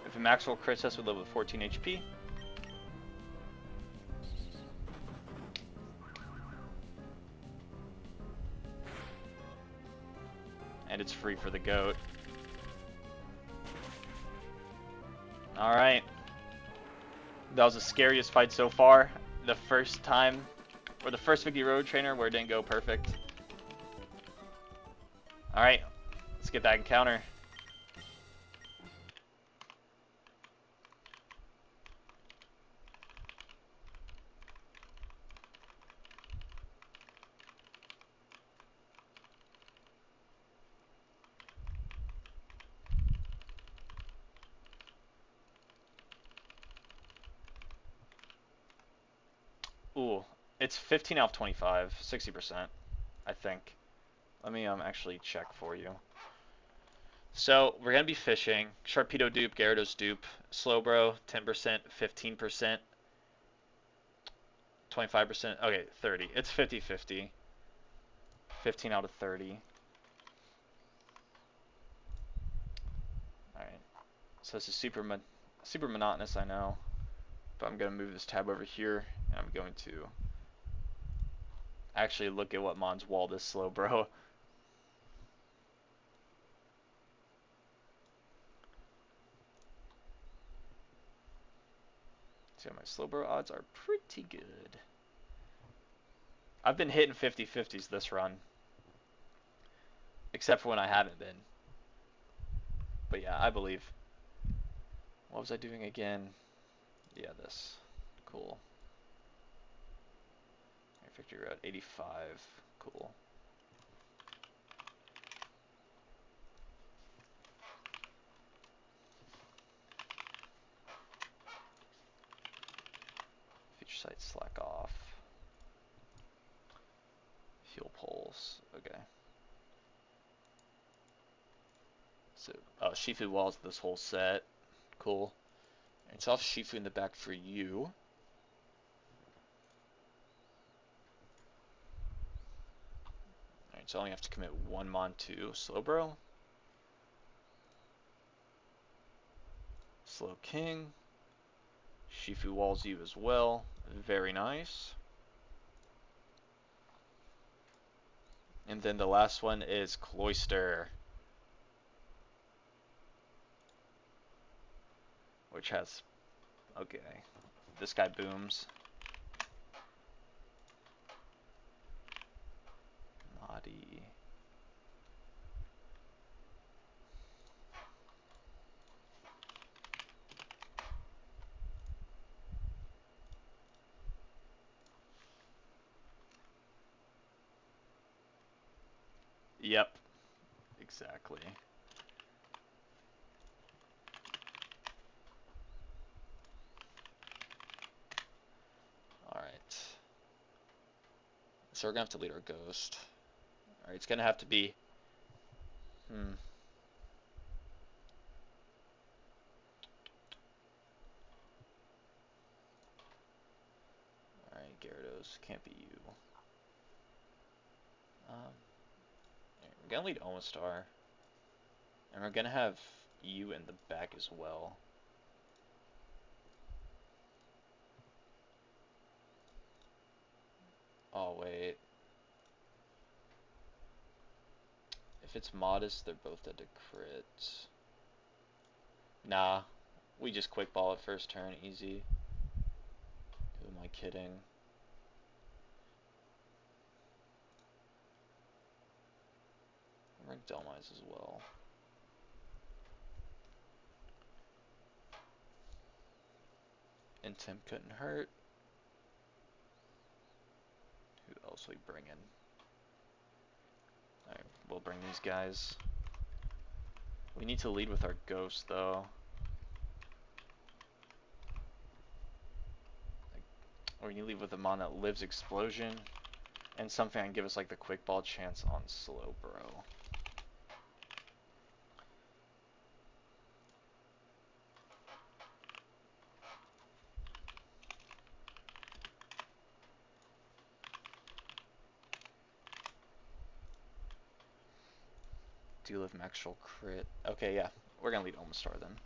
If a max roll crits us, we live with 14 HP. And it's free for the goat. Alright. That was the scariest fight so far. The first time, or the first Vicky Road Trainer where it didn't go perfect. Alright, let's get that encounter. Ooh, it's 15 out of 25, 60%, I think. Let me actually check for you. So we're gonna be fishing. Sharpedo dupe, Gyarados dupe, Slowbro, 10%, 15%, 25%. Okay, 30. It's 50-50. 15 out of 30. All right. So this is super monotonous, I know. But I'm gonna move this tab over here, and I'm going to actually look at what Mons walled is Slowbro. So my Slowbro odds are pretty good. I've been hitting 50-50s this run. Except for when I haven't been. But yeah, I believe. What was I doing again? Yeah, this. Cool. Victory Road, 85. Cool. Feature site slack off. Fuel poles. Okay. So, oh, Shifu walls this whole set. Cool. And it's off Shifu in the back for you. Alright, so I only have to commit one Mon to Slowbro. Slow King. Shifu walls you as well. Very nice. And then the last one is Cloyster, which has, okay, this guy booms. Naughty. Yep, exactly. Alright. So we're gonna have to lead our ghost. Alright, it's gonna have to be. Alright, Gyarados, can't be you. We're gonna lead Omastar. And we're gonna have you in the back as well. Oh, wait. If it's Modest, they're both dead to crit. Nah. We just quick ball it first turn, easy. Who am I kidding? Rank Delmise as well. And Tim couldn't hurt. Who else we bring in? Alright, we'll bring these guys. We need to lead with our ghost though. Or we need to lead with a mon that lives explosion. And something that can give us like the quick ball chance on Slowbro. Do you live Maxwell crit? Okay, yeah. We're gonna lead Omastar then.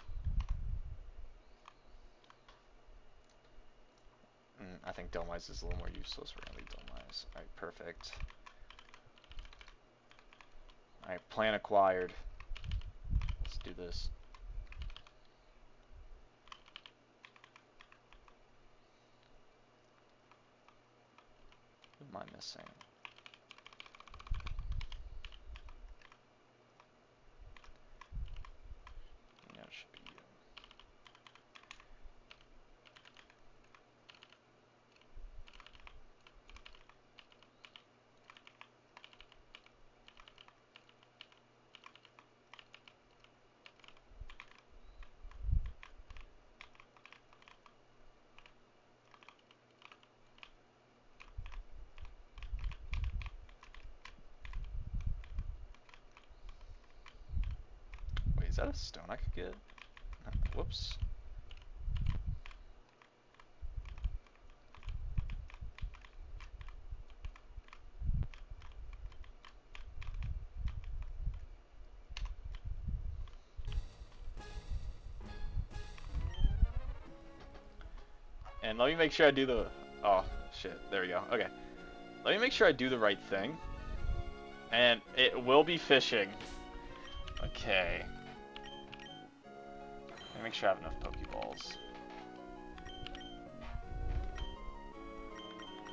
I think Delmise is a little more useless. We're gonna lead Delmise. Alright, perfect. Alright, plan acquired. Let's do this. Who am I missing? that a stone I could get? Whoops. And let me make sure I do the... Oh, shit. There we go. Okay. Let me make sure I do the right thing. And it will be fishing. Okay. Let me make sure I have enough Pokeballs.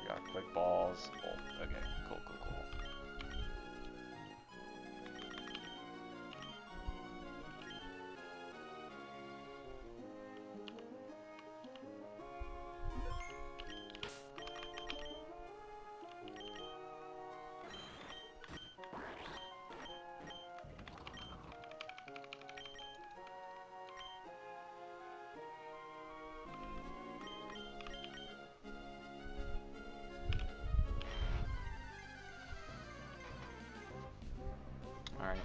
Got quick balls. Oh, okay. Cool, cool, cool. Alright.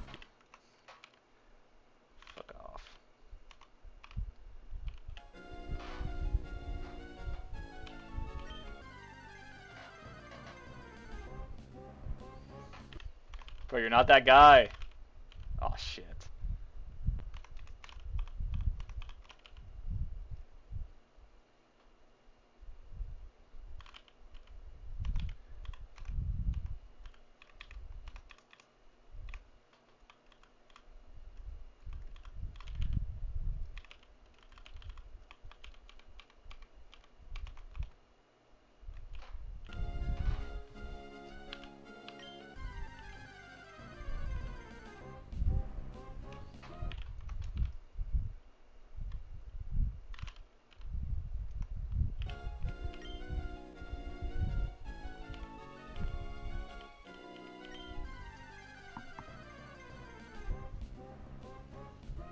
Fuck off. Bro, you're not that guy. Oh, shit.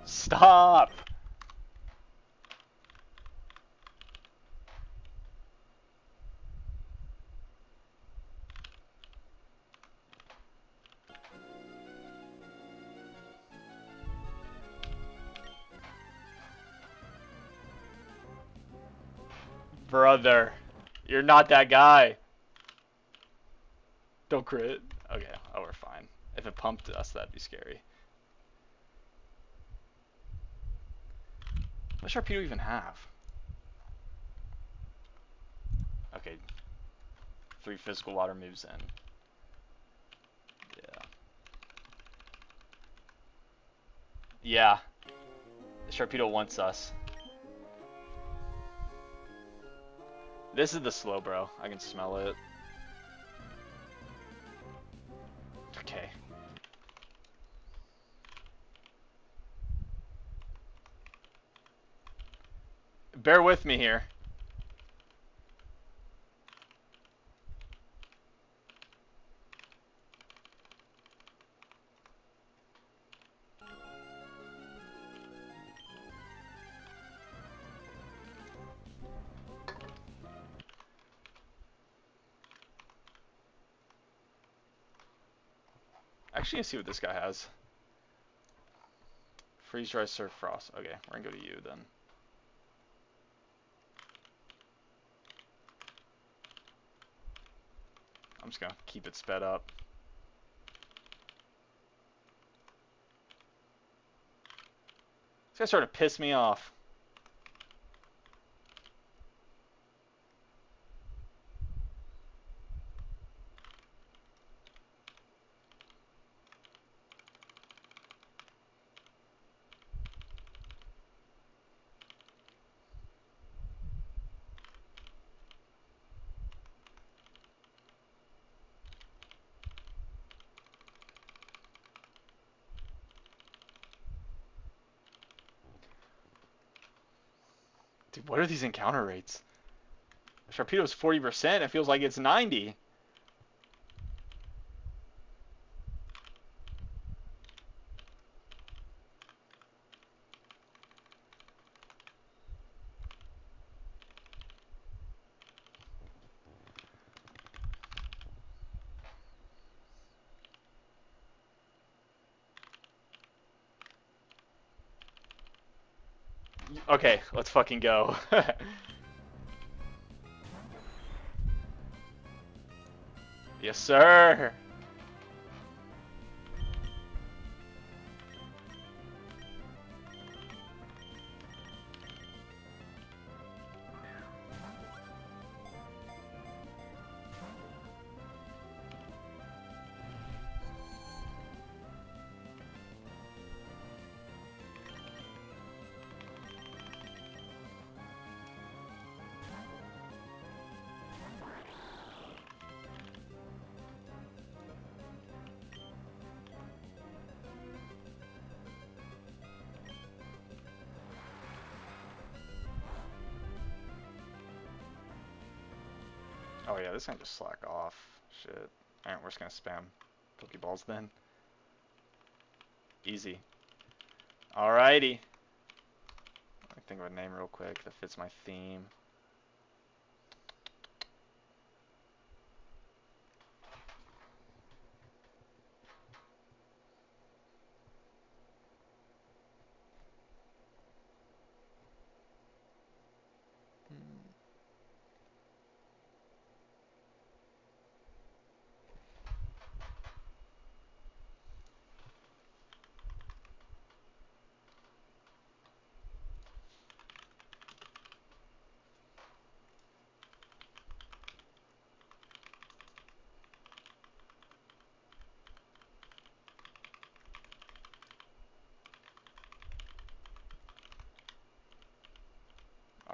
Stop! Brother, you're not that guy. Don't crit. Okay, oh, we're fine. If it pumped us, that'd be scary. What does Sharpedo even have? Okay. 3 physical water moves in. Yeah. Yeah. The Sharpedo wants us. This is the slow, bro. I can smell it. Okay. Bear with me here. Actually, let's see what this guy has. Freeze, dry, surf, frost. Okay, we're gonna go to you then. I'm just gonna keep it sped up. This guy started to piss me off. Dude, what are these encounter rates? Sharpedo's 40%. It feels like it's 90. Okay, let's fucking go. Yes, sir. Oh yeah, this gonna just slack off. Shit. Alright, we're just gonna spam Pokeballs then. Easy. Alrighty. Let me think of a name real quick that fits my theme.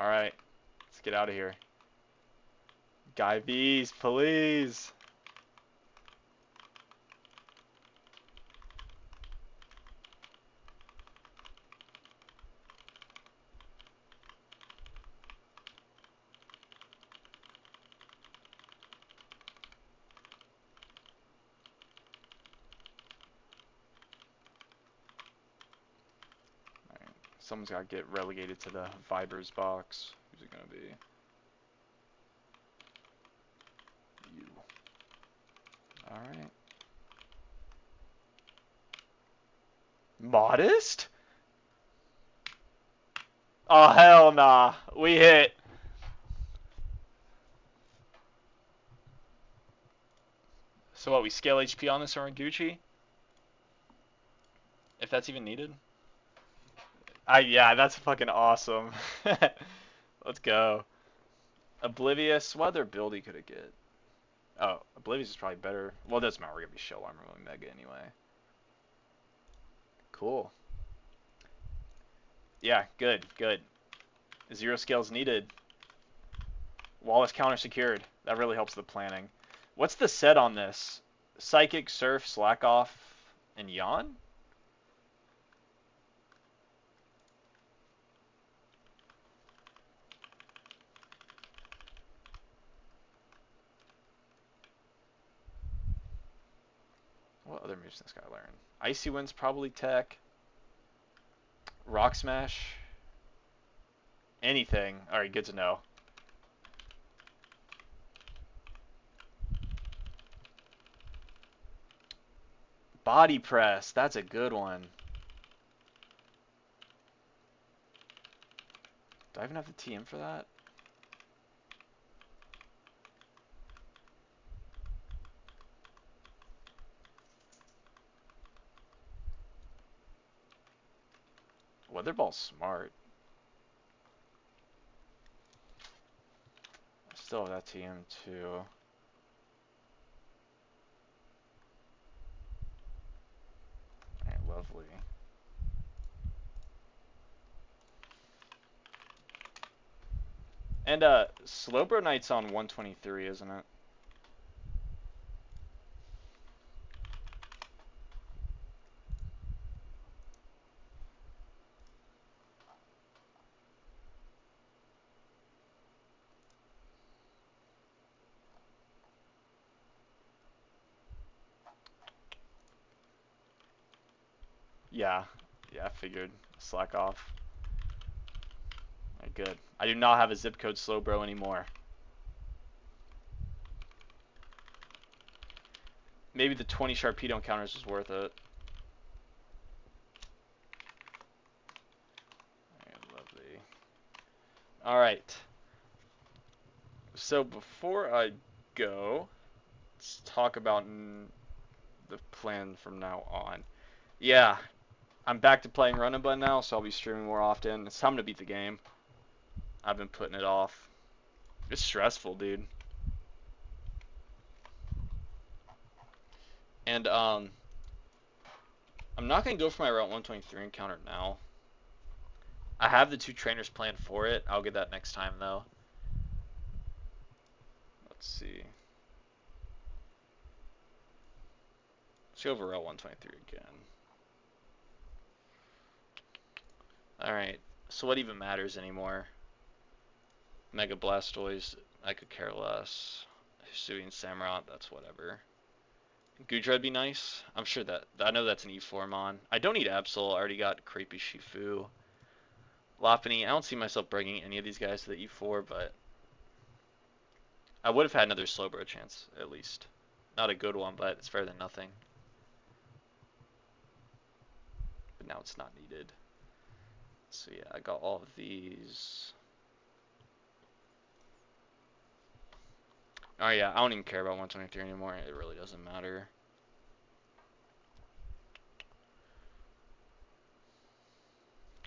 Alright, let's get out of here. Guy V's, please. Alright, someone's gotta get relegated to the Vibers box. Who's it gonna be? You. Alright. Modest? Oh, hell nah. We hit. So what, we scale HP on this or on Gucci? If that's even needed? Yeah, that's fucking awesome. Let's go. Oblivious, what other ability could it get? Oh, Oblivious is probably better. Well, it doesn't matter, we're gonna be Shell Armor when we Mega anyway. Cool. Yeah, good, good. Zero scales needed. Wallace counter secured. That really helps the planning. What's the set on this? Psychic, Surf, Slack Off, and Yawn? What other moves this guy learn? Icy Wind's probably tech. Rock Smash. Anything. Alright, good to know. Body Press. That's a good one. Do I even have the TM for that? Weather Ball's smart. I still have that TM too. Alright, lovely. And Slowbro Knight's on 123, isn't it? Yeah. Yeah, I figured. Slack off. Alright, good. I do not have a zip code Slowbro anymore. Maybe the 20 Sharpedo encounters is worth it. Alright, lovely. Alright. So before I go, let's talk about the plan from now on. Yeah, I'm back to playing Run and Bun now, so I'll be streaming more often. It's time to beat the game. I've been putting it off. It's stressful, dude. And I'm not gonna go for my Route 123 encounter now. I have the 2 trainers planned for it. I'll get that next time though. Let's see. Let's go over Route 123 again. Alright, so what even matters anymore? Mega Blastoise, I could care less. Hisui and Samurott, that's whatever. Goodra would be nice. I'm sure that, I know that's an E4 mon. I don't need Absol, I already got Creepy Shifu. Lopunny, I don't see myself bringing any of these guys to the E4, but I would have had another Slowbro chance, at least. Not a good one, but it's better than nothing. But now it's not needed. So yeah, I got all of these. Oh yeah, I don't even care about 123 anymore. It really doesn't matter.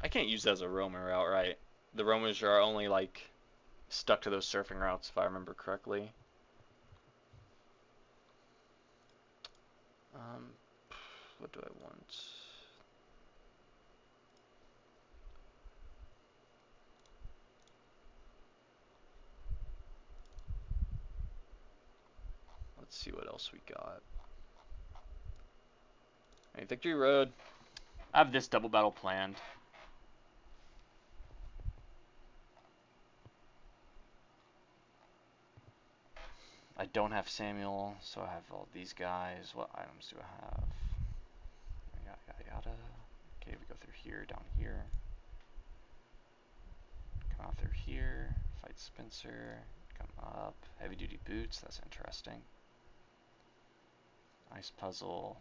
I can't use that as a roamer route, right? The roamers are only like stuck to those surfing routes, if I remember correctly. What do I want? Let's see what else we got. Hey, Victory Road. I have this double battle planned. I don't have Samuel, so I have all these guys. What items do I have? Yada. Okay, we go through here, down here. Come out through here. Fight Spencer. Come up. Heavy duty boots. That's interesting. Ice puzzle.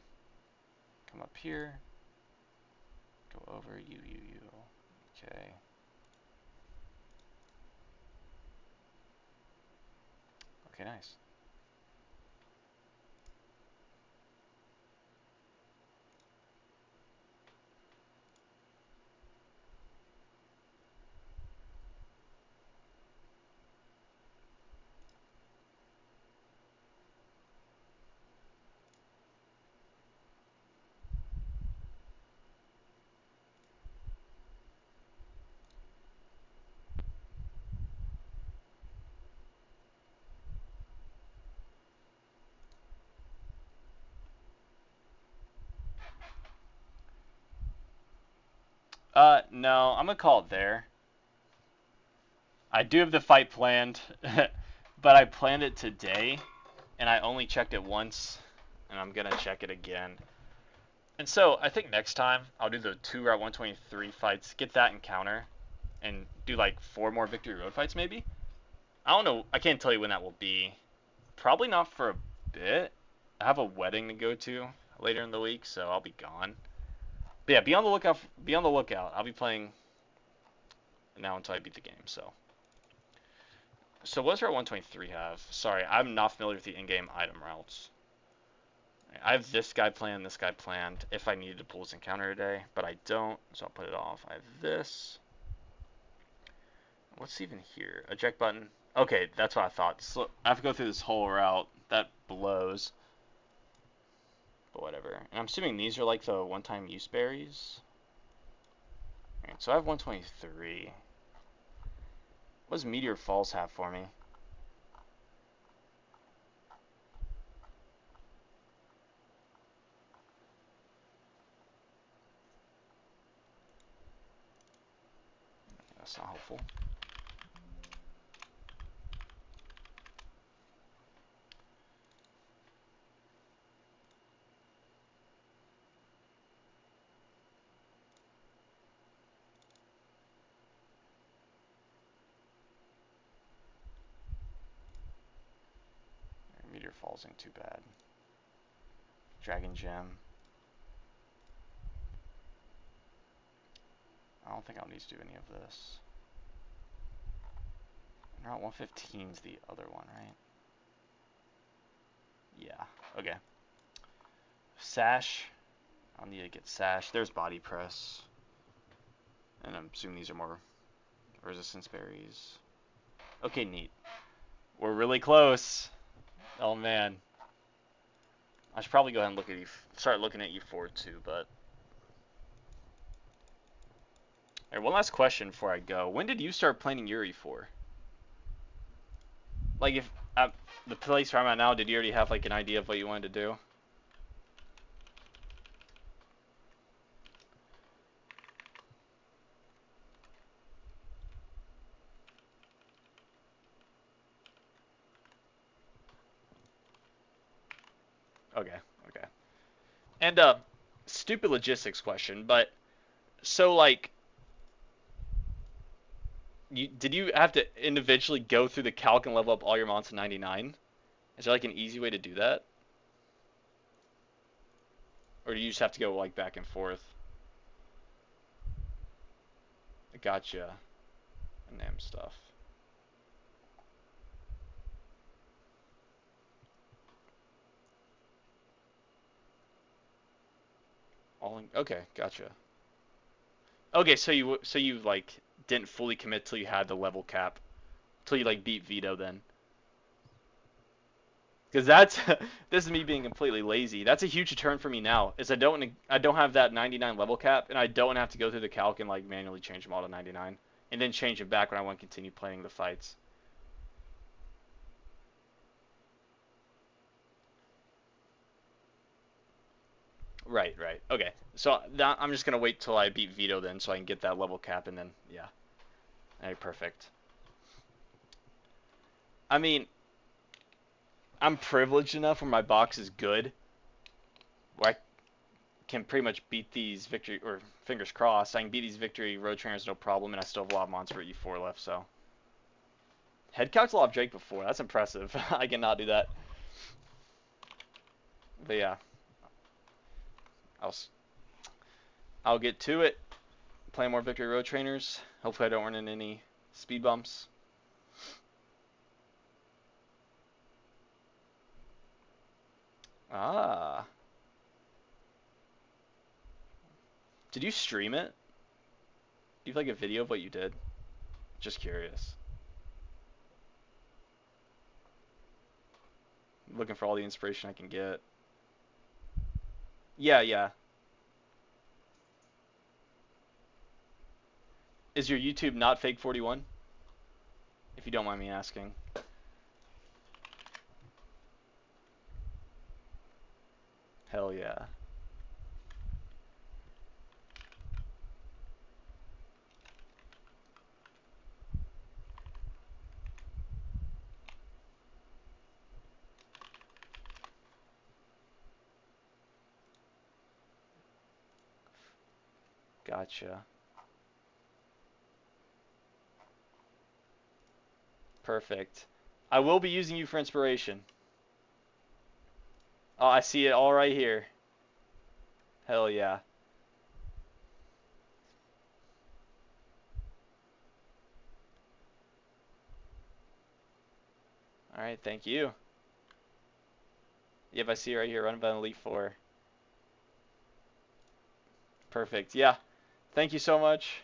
Come up here. Go over. You. Okay. Okay, nice. No, I'm gonna call it there. I do have the fight planned, but I planned it today, and I only checked it once, and I'm gonna check it again. And so I think next time I'll do the 2 Route 123 fights, get that encounter, and do like 4 more Victory Road fights maybe. I don't know. I can't tell you when that will be. Probably not for a bit. I have a wedding to go to later in the week, so I'll be gone. But yeah, be on the lookout. Be on the lookout. I'll be playing now until I beat the game. So what does Route 123 have? Sorry, I'm not familiar with the in-game item routes. I have this guy planned, this guy planned, if I needed to pull this encounter today, but I don't, so I'll put it off. I have this. What's even here? Eject button. Okay, that's what I thought. So I have to go through this whole route. That blows. But whatever. And I'm assuming these are like the one-time use berries. Alright, so I have 123. What does Meteor Falls have for me? That's not helpful. Meteor Falls ain't too bad. Dragon Gem. I don't think I'll need to do any of this. Route 115 is the other one, right? Yeah. Okay. Sash. I'll need to get sash. There's body press. And I'm assuming these are more resistance berries. Okay, neat. We're really close. Oh man. I should probably go ahead and start looking at E4 too, but. Alright, one last question before I go. When did you start planning your E4? Like, if at the place where I'm at now, did you already have like an idea of what you wanted to do? Okay, okay. And stupid logistics question, but so like, did you have to individually go through the calc and level up all your mounts to 99? Is there like an easy way to do that, or do you just have to go like back and forth? Gotcha. NAM stuff. Okay, gotcha. Okay, so you like didn't fully commit till you had the level cap, till you like beat Vito then. Because that's this is me being completely lazy. That's a huge deterrent for me now. Is I don't have that 99 level cap, and I don't have to go through the calc and like manually change them all to 99, and then change it back when I want to continue playing the fights. Right, right. Okay. So I'm just gonna wait till I beat Vito then, so I can get that level cap, and then yeah. All right, perfect. I mean, I'm privileged enough where my box is good, where I can pretty much beat these victory, or fingers crossed, I can beat these victory road trainers no problem, and I still have a lot of monster E4 left. So head count's a lot of Drake before. That's impressive. I cannot do that. But yeah, I'll I'll get to it. Play more victory road trainers. Hopefully, I don't run into any speed bumps. Ah, did you stream it? Do you have like a video of what you did? Just curious. Looking for all the inspiration I can get. Yeah, yeah. Is your YouTube not fake 41? If you don't mind me asking. Hell yeah. Gotcha. Perfect. I will be using you for inspiration. Oh, I see it all right here. Hell yeah. All right, thank you. Yep, I see it right here, running by the Elite Four. Perfect. Yeah. Thank you so much.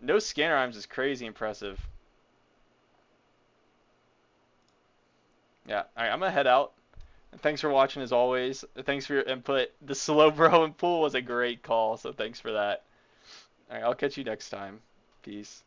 No scanner arms is crazy impressive. Yeah. All right, I'm gonna head out. Thanks for watching as always. Thanks for your input. The slow bro and pool was a great call, so thanks for that. All right, I'll catch you next time. Peace.